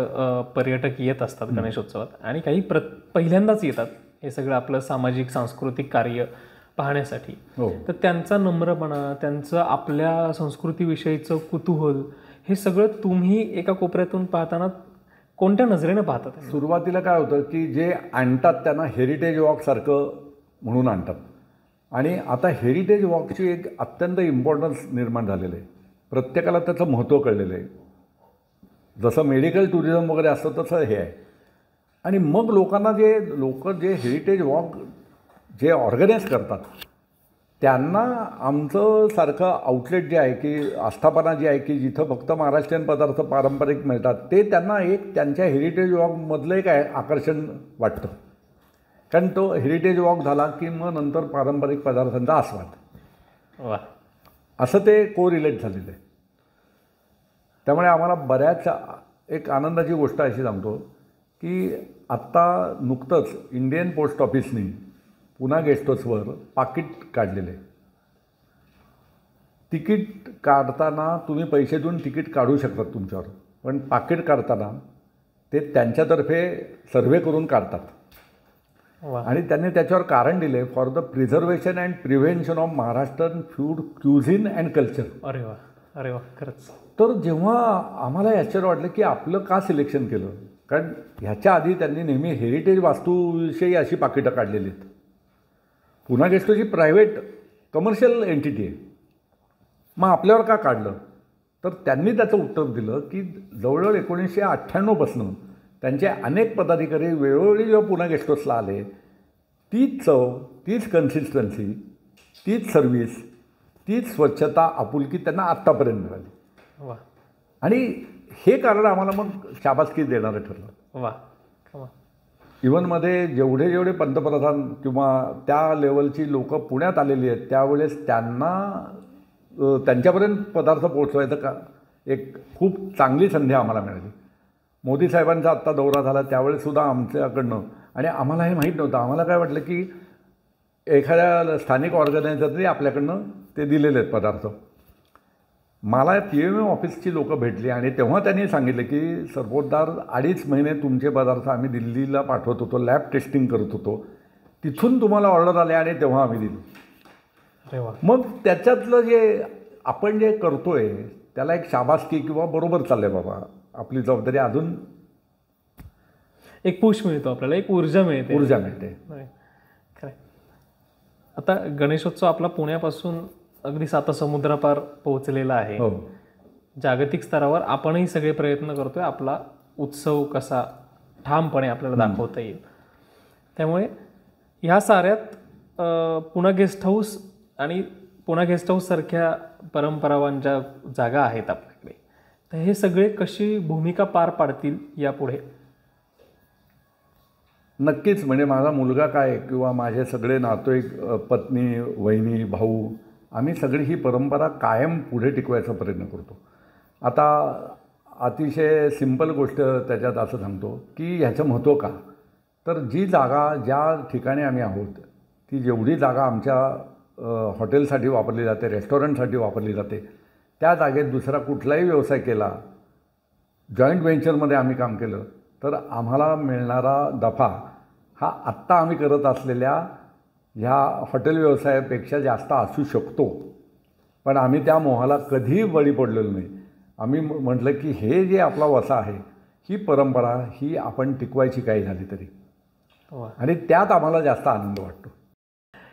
पर्यटक येत असतात गणेशोत्सवात आणि काही पहिल्यांदाच येतात हे सगळं आपलं सामाजिक सांस्कृतिक कार्य पाहण्यासाठी. हो. तर त्यांचा नम्रपणा, त्यांचं आपल्या संस्कृतीविषयीचं कुतूहल हे सगळं तुम्ही एका कोपऱ्यातून पाहताना कोणत्या नजरेनं पाहतात? सुरुवातीला काय होतं की जे आणतात त्यांना हेरिटेज वॉकसारखं म्हणून आणतात आणि आता हेरिटेज वॉकची एक अत्यंत इम्पॉर्टन्स निर्माण झालेलं आहे. प्रत्येकाला त्याचं महत्त्व कळलेलं आहे. जसं मेडिकल टुरिझम वगैरे असतं तसं हे आहे. आणि मग लोकांना लोक जे हेरिटेज वॉक जे ऑर्गनाईज करतात त्यांना आमचं सारखं आउटलेट जे आहे की आस्थापना जी आहे की जिथं फक्त महाराष्ट्रीयन पदार्थ पारंपरिक मिळतात ते त्यांना एक त्यांच्या हेरिटेज वॉकमधलं एक आकर्षण वाटतं. कारण तो हेरिटेज वॉक झाला की मग नंतर पारंपरिक पदार्थांचा आस्वाद. वा असं ते कोरिलेट झालेलं आहे. त्यामुळे आम्हाला बऱ्याच एक आनंदाची गोष्ट अशी सांगतो की आत्ता नुकतंच इंडियन पोस्ट ऑफिसने पुन्हा गेस्ट हाऊसवर पाकीट काढलेलं आहे. तिकीट काढताना तुम्ही पैसे देऊन तिकीट काढू शकतात तुमच्यावर, पण पाकीट काढताना ते त्यांच्यातर्फे सर्व्हे करून काढतात. आणि त्यांनी त्याच्यावर कारण दिले for the preservation and prevention of Maharashtrian food cuisine and culture. अरे वा अरे वा खरंच. तर जेव्हा आम्हाला याच्यावर वाटलं की आपलं का सिलेक्शन केलं, कारण ह्याच्या आधी त्यांनी नेहमी हेरिटेज वास्तूविषयी अशी पाकिटं काढलेली आहेत. पुन्हा गेस्ट हाऊसची प्रायव्हेट कमर्शियल एंटिटी आहे, मग आपल्यावर का काढलं? तर त्यांनी त्याचं उत्तर दिलं की जवळजवळ 1998पासून त्यांचे अनेक पदाधिकारी वेळोवेळी जेव्हा पुन्हा गेस्ट हाऊसला आले तीच चव, तीच कन्सिस्टन्सी, तीच सर्व्हिस, तीच स्वच्छता, आपुलकी त्यांना आत्तापर्यंत मिळाली. वा. आणि हे कारण आम्हाला मग शाबासकी देणारं ठरलं. वा. इव्हनमध्ये जेवढे पंतप्रधान किंवा त्या लेवलची लोक पुण्यात आलेली आहेत त्यावेळेस त्यांना त्यांच्यापर्यंत पदार्थ पोहोचवायचं का एक खूप चांगली संधी आम्हाला मिळाली. मोदी साहेबांचा आत्ता दौरा झाला त्यावेळेससुद्धा आमच्याकडनं, आणि आम्हाला हे माहीत नव्हतं. आम्हाला काय वाटलं की एखाद्या स्थानिक ऑर्गनायझरने आपल्याकडनं ते दिलेले आहेत पदार्थ. मला PMO ऑफिसची लोकं भेटली आणि तेव्हा त्यांनी सांगितलं की सरपोतदार 2.5 महिने तुमचे पदार्थ आम्ही दिल्लीला पाठवत होतो, लॅब टेस्टिंग करत होतो, तिथून तुम्हाला ऑर्डर आले आणि तेव्हा आम्ही दिली. अरे वा. मग त्याच्यातलं जे आपण जे करतो आहे त्याला एक शाबासकी किंवा बरोबर चाललंय बाबा, आपली जबाबदारी अजून एक पुश मिळतो आपल्याला, एक ऊर्जा मिळते. खरं. आता गणेशोत्सव आपला पुण्यापासून अगदी 7 समुद्रापार पोहोचलेला आहे. हो. जागतिक स्तरावर आपणही सगळे प्रयत्न करतोय आपला उत्सव कसा ठामपणे आपल्याला दाखवता येईल. त्यामुळे ह्या साऱ्यात पुणा गेस्ट हाऊस आणि पुणा गेस्ट हाऊस सारख्या परंपरावांच्या जागा आहेत आपल्याकडे, तर हे सगळे कशी भूमिका पार पाडतील यापुढे? नक्कीच. म्हणजे माझा मुलगा काय किंवा माझे सगळे नातेवाईक, पत्नी, वहिनी, भाऊ, आम्ही सगळी ही परंपरा कायम पुढे टिकवायचा प्रयत्न करतो. आता अतिशय सिंपल गोष्ट त्याच्यात असं सांगतो की ह्याचं महत्त्व का, तर जी जागा ज्या ठिकाणी आम्ही आहोत ती जेवढी जागा आमच्या हॉटेलसाठी वापरली जाते, रेस्टॉरंटसाठी वापरली जाते, त्या जागेत दुसरा कुठलाही व्यवसाय केला, जॉईंट व्हेंचरमध्ये आम्ही काम केलं तर आम्हाला मिळणारा नफा हा आत्ता आम्ही करत असलेल्या ह्या हॉटेल व्यवसायापेक्षा जास्त असू शकतो. पण आम्ही त्या मोहाला कधीही बळी पडलेलो नाही. आम्ही म्हटलं की हे जे आपला वसा आहे, ही परंपरा ही आपण टिकवायची काही झाली तरी, आणि त्यात आम्हाला जास्त आनंद वाटतो.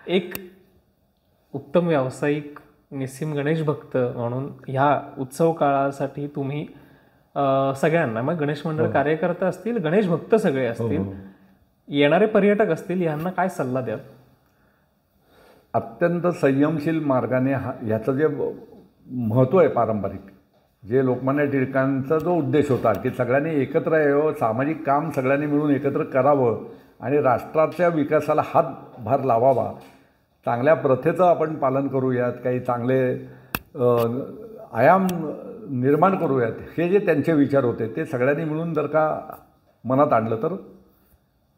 एक उत्तम व्यावसायिक निस्सीम गणेश भक्त म्हणून ह्या उत्सव काळासाठी तुम्ही सगळ्यांना, मग गणेश मंडळ कार्यकर्ते असतील, गणेश भक्त सगळे असतील, हो. येणारे पर्यटक असतील, यांना काय सल्ला द्याल? अत्यंत संयमशील मार्गाने ह्याचं जे महत्त्व आहे पारंपरिक, जे लोकमान्य टिळकांचा जो उद्देश होता की सगळ्यांनी एकत्र यावं, सामाजिक काम सगळ्यांनी मिळून एकत्र करावं आणि राष्ट्राच्या विकासाला हातभार लावावा, चांगल्या प्रथेचं आपण पालन करूयात, काही चांगले आयाम निर्माण करूयात, हे जे त्यांचे विचार होते ते सगळ्यांनी मिळून जर का मनात आणलं तर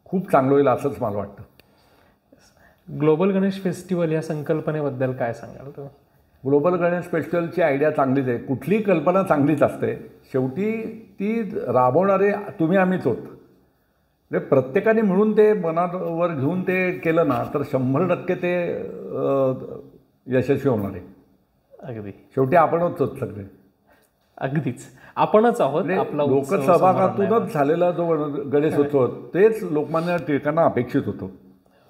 खूप चांगलं होईल असंच मला वाटतं. ग्लोबल गणेश फेस्टिवल या संकल्पनेबद्दल काय सांगाल तुम्ही? ग्लोबल गणेश फेस्टिवलची आयडिया चांगलीच आहे. कुठलीही कल्पना चांगलीच असते, शेवटी ती राबवणारे तुम्ही आम्हीच होत. म्हणजे प्रत्येकाने मिळून ते मनावर घेऊन ते केलं ना तर 100% ते यशस्वी होणार आहे. अगदी शेवटी आपणच होत सगळे, अगदीच आपणच आहोत. आपला लोकसहभागातूनच झालेला जो गणेशोत्सव तेच लोकमान्य टिळकांना अपेक्षित होतं.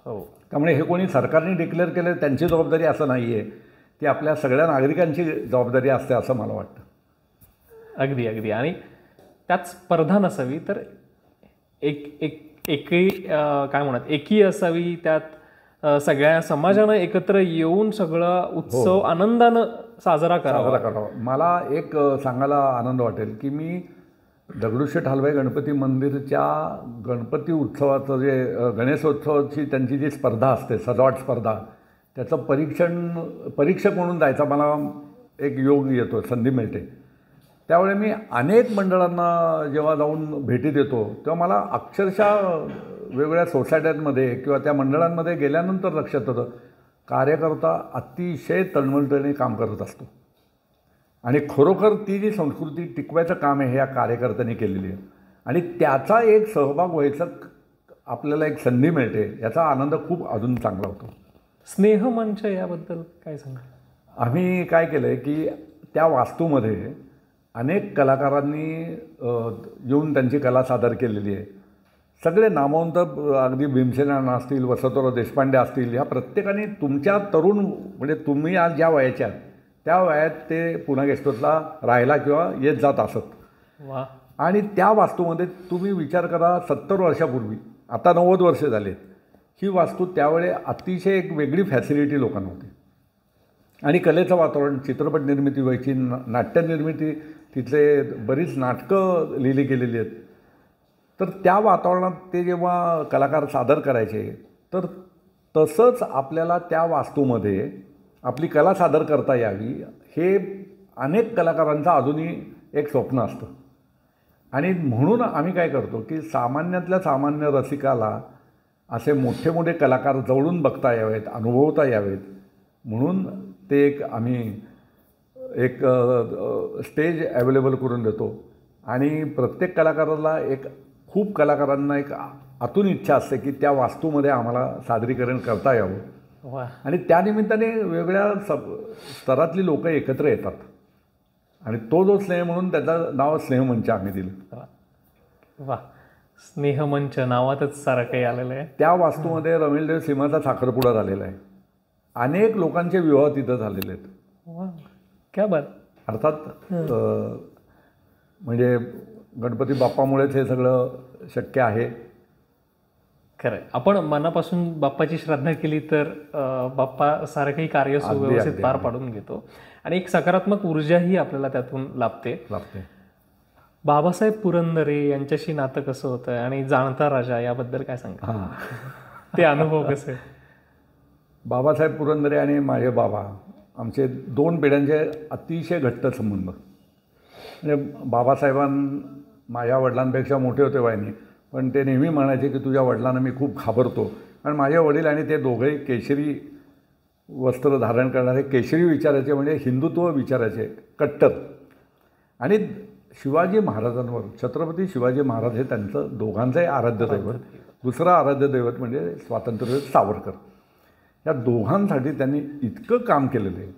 हो, त्यामुळे हे कोणी सरकारने डिक्लेअर केलं त्यांची जबाबदारी असं नाही आहे, ती आपल्या सगळ्या नागरिकांची जबाबदारी असते असं मला वाटतं. अगदी अगदी. आणि त्यात स्पर्धा नसावी तर एकही काय म्हणत एकी असावी, त्यात सगळ्या समाजानं एकत्र येऊन सगळा उत्सव आनंदानं साजरा करावा. मला एक सांगायला आनंद वाटेल की मी दगडूशेठ हलवाई गणपती मंदिरच्या गणपती उत्सवाचं जे गणेशोत्सवाची त्यांची जी स्पर्धा असते, सजावट स्पर्धा, त्याचं परीक्षक म्हणून जायचा मला एक योग येतो, संधी मिळते. त्यावेळी मी अनेक मंडळांना जेव्हा जाऊन भेटी देतो तेव्हा मला अक्षरशः वेगवेगळ्या सोसायट्यांमध्ये किंवा त्या मंडळांमध्ये गेल्यानंतर लक्षात येतं कार्यकर्ता अतिशय तळमळीने काम करत असतो आणि खरोखर ती जी संस्कृती टिकवायचं काम आहे हे या कार्यकर्त्यांनी केलेली आहे आणि त्याचा एक सहभाग व्हायचा आपल्याला एक संधी मिळते, याचा आनंद खूप अजून चांगला होतो. स्नेहमंच याबद्दल काय सांगा? आम्ही काय केलं आहे की त्या वास्तूमध्ये अनेक कलाकारांनी येऊन त्यांची कला सादर केलेली आहे. सगळे नामवंत, अगदी भीमसेन अण्णा असतील, वसंतराव देशपांडे असतील, ह्या प्रत्येकाने तुमच्या तरुण म्हणजे तुम्ही आज ज्या वयाच्या त्या वयात ते पुणे गेस्ट हाऊसला राहायला किंवा येत जात असत. वा. आणि त्या वास्तूमध्ये तुम्ही विचार करा 70 वर्षापूर्वी, आता 90 वर्ष झालेत, ही वास्तू त्यावेळी अतिशय एक वेगळी फॅसिलिटी लोकांना होती आणि कलेचं वातावरण, चित्रपट निर्मिती व्हायची, नाट्यनिर्मिती, तिथले बरीच नाटकं लिहिली गेलेली आहेत. तर त्या वातावरणात ते जेव्हा कलाकार सादर करायचे तर तसंच आपल्याला त्या वास्तूमध्ये आपली कला सादर करता यावी हे अनेक कलाकारांचं अजूनही एक स्वप्न असतं. आणि म्हणून आम्ही काय करतो की सामान्यातल्या सामान्य रसिकाला असे मोठे मोठे कलाकार जवळून बघता यावेत, अनुभवता यावेत म्हणून ते आम्ही एक स्टेज अवेलेबल करून देतो. आणि प्रत्येक कलाकाराला खूप कलाकारांना एक आतून इच्छा असते की त्या वास्तूमध्ये आम्हाला सादरीकरण करता यावं. वा. आणि त्यानिमित्ताने वेगवेगळ्या स्तरातली लोक एकत्र येतात आणि तो जो स्नेह म्हणून त्याचं नाव स्नेहमंच आम्ही दिलं. वा. स्नेहमंच नावातच सारं काही आलेलं आहे. त्या वास्तूमध्ये रमेशदेव सिंहाचा साखरपुडा झालेला आहे, अनेक लोकांचे विवाह तिथं झालेले आहेत. वा, क्या बात. अर्थात म्हणजे गणपती बाप्पामुळेच हे सगळं शक्य आहे. खरं आहे. आपण मनापासून बाप्पाची श्रद्धा केली तर बाप्पा सारं काही कार्य सुव्यवस्थित पार पाडून घेतो आणि एक सकारात्मक ऊर्जाही आपल्याला त्यातून लाभते. बाबासाहेब पुरंदरे यांच्याशी नातं कसं होतं आणि जाणता राजा याबद्दल काय सांगा? ते अनुभव कसे? बाबासाहेब पुरंदरे आणि माझे बाबा आमचे 2 पिढ्यांचे अतिशय घट्ट संबंध. म्हणजे बाबासाहेबां माझ्या वडिलांपेक्षा मोठे होते वयाने, पण ते नेहमी म्हणायचे की तुझ्या वडिलांना मी खूप घाबरतो. कारण माझे वडील आणि ते दोघंही केशरी वस्त्र धारण करणारे, केशरी विचाराचे म्हणजे हिंदुत्व विचाराचे कट्टर. आणि शिवाजी महाराजांवर, छत्रपती शिवाजी महाराज हे त्यांचं दोघांचंही आराध्य दैवत. दुसरं आराध्य दैवत म्हणजे स्वातंत्र्यवीर सावरकर. या दोघांसाठी त्यांनी इतकं काम केलेलं आहे.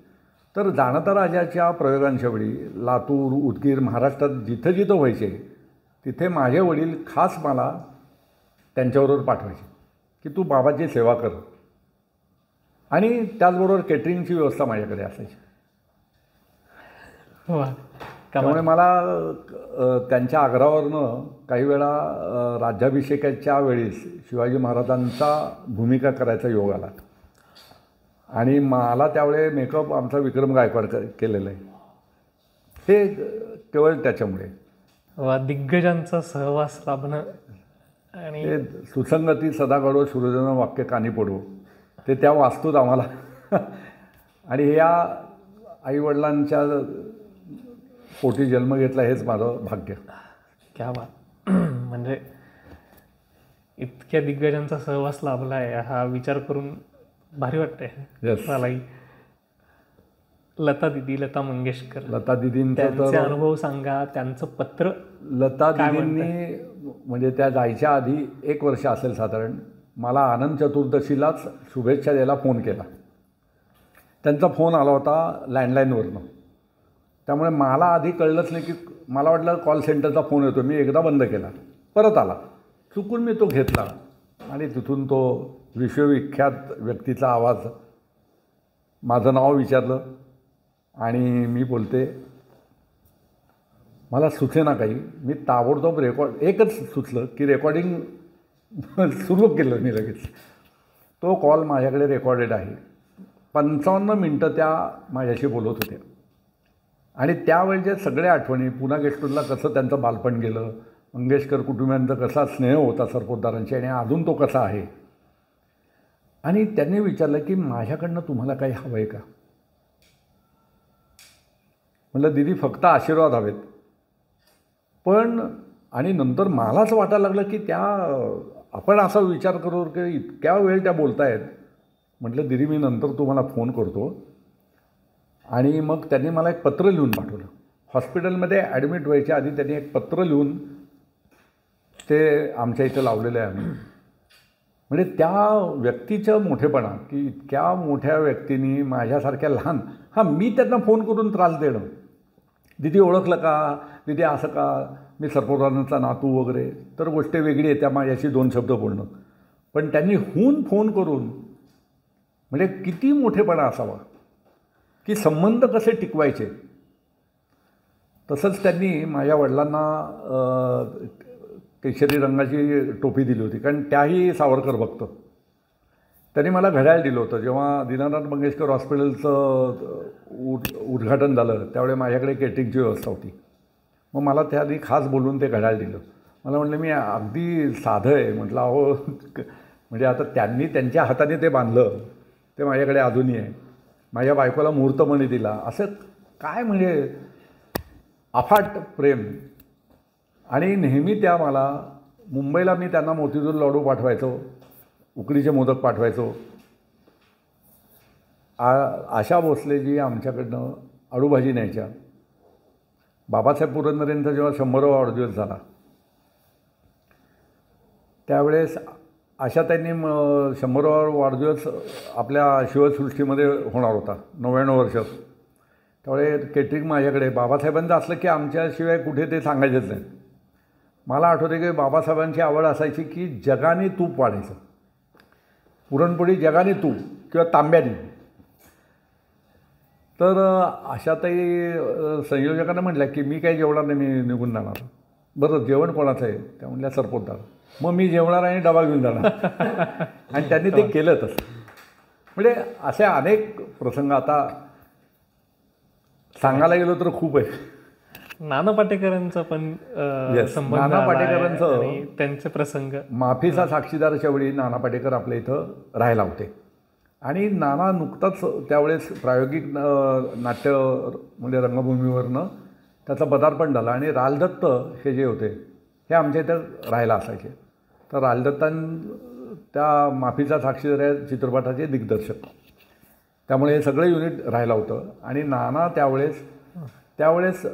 तर जाणता राजाच्या प्रयोगांच्या वेळी लातूर, उदगीर, महाराष्ट्रात जिथं जिथं व्हायचे तिथे माझे वडील खास मला त्यांच्याबरोबर पाठवायचे की तू बाबाची सेवा कर. आणि त्याचबरोबर केटरिंगची व्यवस्था माझ्याकडे असायची. वा. त्यामुळे मला त्यांच्या आग्रहावरनं काही वेळा राज्याभिषेकाच्या वेळेस शिवाजी महाराजांचा भूमिका करायचा योग आला आणि मला त्यावेळे मेकअप आमचा विक्रम गायकवाड केलेला आहे. हे केवळ त्याच्यामुळे दिग्गजांचा सहवास लाभणं आणि ते सुसंगती सदा घडो सूर्यजन वाक्य कानी पडो ते त्या वास्तूत आम्हाला आणि ह्या आईवडिलांच्या पोटी जन्म घेतला हेच माझं भाग्य. क्या बात. म्हणजे इतक्या दिग्गजांचा सहवास लाभला आहे हा विचार करून भारी वाटतंय मलाही. लता मंगेशकर, लता दिदींचं त्यांचे अनुभव सांगा. त्यांचं पत्र लता दिदींनी म्हणजे त्या जायच्या आधी 1 वर्ष असेल साधारण मला आनंद चतुर्दशीलाच शुभेच्छा द्यायला फोन केला. त्यांचा फोन आला होता लँडलाईनवरनं. त्यामुळे मला आधी कळलंच नाही की मला वाटलं कॉल सेंटरचा फोन येतो. मी एकदा बंद केला, परत आला, चुकून मी तो घेतला आणि तिथून तो विश्वविख्यात व्यक्तीचा आवाज, माझं नाव विचारलं आणि मी बोलते मला सुचेना काही. मी ताबडतोब एकच सुचलं की रेकॉर्डिंग सुरू केलं मी लगेच. तो कॉल माझ्याकडे रेकॉर्डेड आहे. 55 मिनटं त्या माझ्याशी बोलत होत्या आणि त्यावेळेच्या सगळ्या आठवणी, पुन्हा गेस्टूरला कसं त्यांचं बालपण गेलं, मंगेशकर कुटुंबियांचा कसा स्नेह होता सरपोतदारांशी आणि अजून तो कसा आहे. आणि त्यांनी विचारलं की माझ्याकडनं तुम्हाला काही हवं आहे का. म्हटलं दीदी फक्त आशीर्वाद हवेत. पण आणि नंतर मलाच वाटायला लागलं की त्या आपण असा विचार करू की इतक्या वेळ त्या बोलत आहेत. म्हटलं दीदी मी नंतर तुम्हाला फोन करतो. आणि मग त्यांनी मला एक पत्र लिहून पाठवलं. हॉस्पिटलमध्ये ॲडमिट व्हायच्या आधी त्यांनी एक पत्र लिहून ते आमच्या इथं लावलेलं आहे आम्ही. म्हणजे त्या व्यक्तीचं मोठेपणा की इतक्या मोठ्या व्यक्तींनी माझ्यासारख्या लहान मी त्यांना फोन करून त्रास देणं, दीदी ओळखलं का, दीदी असं का, मी सरपोतदारांचा नातू वगैरे, तर गोष्ट वेगळी आहे त्या माझ्याशी 2 शब्द बोलणं. पण त्यांनी फोन करून म्हणजे किती मोठेपणा असावा की संबंध कसे टिकवायचे. तसंच त्यांनी माझ्या वडिलांना केशरी रंगाची टोपी दिली होती कारण त्याही सावरकर भक्त. त्यांनी मला घड्याळ दिलं होतं. जेव्हा दीनानाथ मंगेशकर हॉस्पिटलचं उद्घाटन झालं त्यावेळी माझ्याकडे केटरिंगची व्यवस्था होती. मग मला त्याआधी खास बोलून ते घड्याळ दिलं. मला म्हटलं मी अगदी साधं आहे. म्हटलं अहो म्हणजे आता त्यांनी त्यांच्या हाताने ते बांधलं, ते माझ्याकडे अजूनही आहे. माझ्या बायकोला मुहूर्तमणी दिला. असं काय म्हणजे अफाट प्रेम. आणि नेहमी त्या मला मुंबईला मी त्यांना मोतीचूर लाडू पाठवायचो, उकडीचे मोदक पाठवायचो. आशा भोसले जी आमच्याकडनं अळूभाजी न्यायच्या. बाबासाहेब पुरंदरेंचा जेव्हा 100वा वाढदिवस झाला त्यावेळेस आशाताईंनी 100वा वाढदिवस आपल्या शिवसृष्टीमध्ये होणार होता, 99 वर्ष. त्यामुळे केटरिंग माझ्याकडे बाबासाहेबांचं असलं की आमच्याशिवाय कुठे ते सांगायचंच नाही. मला आठवते की बाबासाहेबांची आवड असायची की जगाने तूप वाढायचं, पुरणपोळी जगाने तूप किंवा तांब्याने. तर आशाताई संयोजकांना म्हटल्या की मी काही जेवणार नाही, मी निघून जाणार. बरं जेवण कोणाचं आहे, त्या म्हटल्या सरपोतदार. मग मी जेवणार आणि डबा घेऊन जाणार. आणि त्यांनी ते केलं तसं. म्हणजे असे अनेक प्रसंग आता सांगायला गेलो तर खूप आहे. नाना पाटेकरांचा पण संबंध, नाना पाटेकरांचं त्यांचे प्रसंग. माफीचा साक्षीदारच्या वेळी नाना पाटेकर आपल्या इथं राहायला होते आणि नाना नुकताच त्यावेळेस प्रायोगिक नाट्य म्हणजे रंगभूमीवरनं त्याचं पदार्पण झालं आणि रालदत्त हे जे होते हे आमच्या इथं राहायला असायचे. तर त्या माफीचा साक्षीदार या चित्रपटाचे दिग्दर्शक. त्यामुळे हे सगळं युनिट राहायला होतं आणि नाना त्यावेळेस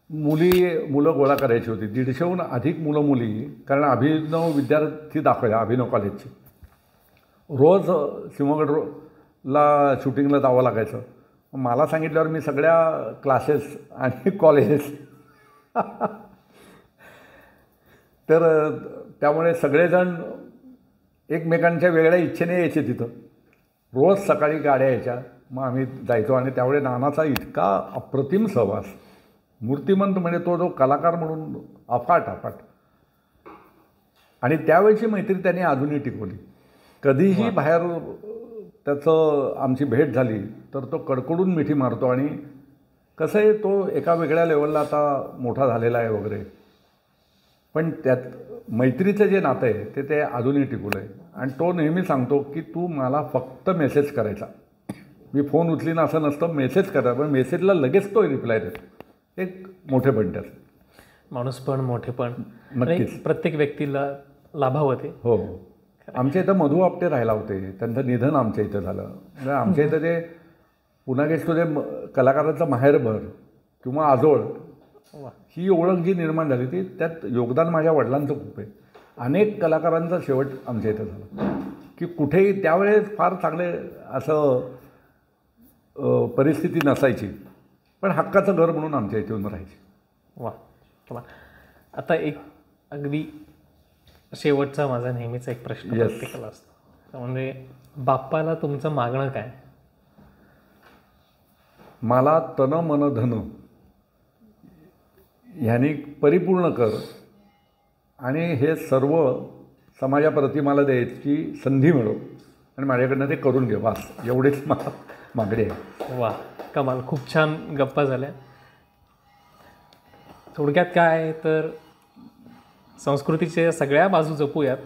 मुलं गोळा करायची होती. 150हून अधिक मुलं मुली, कारण अभिनव विद्यार्थी दाखवायला अभिनव कॉलेजचे. रोज सिंहगडला शूटिंगला जावं लागायचं. मला सांगितल्यावर मी सगळ्या क्लासेस आणि कॉलेजेस तर त्यामुळे सगळेजण एकमेकांच्या वेगळ्या इच्छेने यायचे तिथं. रोज सकाळी गाड्या यायच्या, मग आम्ही जायचो आणि त्यावेळी नानाचा इतका अप्रतिम सहवास. मूर्तिमंत म्हणजे तो जो कलाकार म्हणून अफाट. आणि त्यावेळची मैत्री त्यांनी अजूनही टिकवली. कधीही बाहेर त्याचं आमची भेट झाली तर तो कडकडून मिठी मारतो. आणि कसं आहे, तो एका वेगळ्या लेवलला आता मोठा झालेला आहे वगैरे, पण त्यात मैत्रीचं जे नातं आहे ते अजूनही टिकवलं आहे. आणि तो नेहमी सांगतो की तू मला फक्त मेसेज करायचा, मी फोन उचलीन असं नसतं, मेसेज करा. पण मेसेजला लगेच तो रिप्लाय देतो. एक मोठेपण त्याचं. माणूस पण मोठे पण नक्कीच. प्रत्येक व्यक्तीला लाभावते. हो. आमच्या इथं मधू आपटे राहायला होते, त्यांचं निधन आमच्या इथं झालं. म्हणजे आमच्या इथं ते पुन्हा गेस्तो जे कलाकाराचं माहेरभर किंवा आजोळ ही ओळख जी निर्माण झाली ती त्यात योगदान माझ्या वडिलांचं खूप आहे. अनेक कलाकारांचा शेवट आमच्या इथं झाला की कुठेही त्यावेळेस फार चांगले असं परिस्थिती नसायची, पण हक्काचं घर म्हणून आमच्या इथे येऊन राहायची. वा कमाल. आता एक अगदी शेवटचा माझा नेहमीचा एक प्रश्न प्रत्येकाला असतो, म्हणजे बाप्पाला तुमचं मागणं काय? मला तन मन धन ह्यानी परिपूर्ण कर आणि हे सर्व समाजाप्रती मला द्यायची संधी मिळो आणि माझ्याकडनं ते करून घे, वास. एवढीच मला मागणी आहे. वा कमाल. खूप छान गप्पा झाल्या. थोडक्यात काय तर संस्कृतीच्या सगळ्या बाजू जपूयात,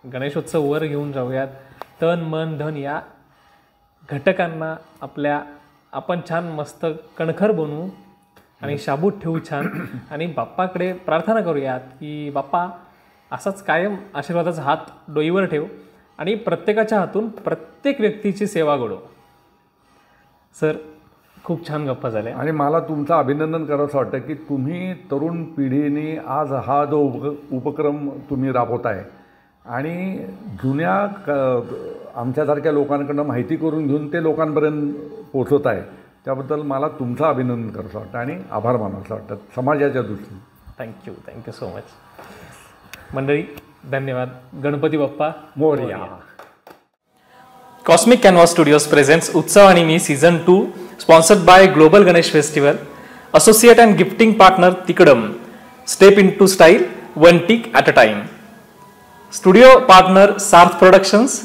गणेशोत्सव वर घेऊन जाऊयात. तन मन धन या घटकांना आपण छान मस्त कणखर बनवू आणि शाबूत ठेवू छान. आणि बाप्पाकडे प्रार्थना करूयात की बाप्पा असाच कायम आशीर्वादाचा हात डोईवर ठेव आणि प्रत्येकाच्या हातून प्रत्येक व्यक्तीची सेवा घडव. सर खूप छान गप्पा झाल्या. आणि मला तुमचं अभिनंदन करावंसं वाटतं की तुम्ही तरुण पिढीने आज हा जो उपक्रम तुम्ही राबवताय आणि जुन्या आमच्यासारख्या लोकांकडनं माहिती करून घेऊन ते लोकांपर्यंत पोचवत आहे, त्याबद्दल मला तुमचं अभिनंदन करावंसं वाटतं आणि आभार मानावंसं वाटतं समाजाच्या दृष्टीने. Thank you so much. मंडळी धन्यवाद. Ganpati Bappa Morya. Cosmic canvas studios presents Utsav Aani Mi season 2 sponsored by global Ganesh festival. Associate and gifting partner Tikdam. Step into style, one tick at a time. Studio partner Saarth productions.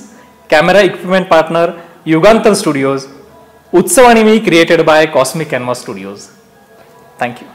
Camera equipment partner Yugantar studios. Utsav Aani Mi created by cosmic canvas studios. Thank you.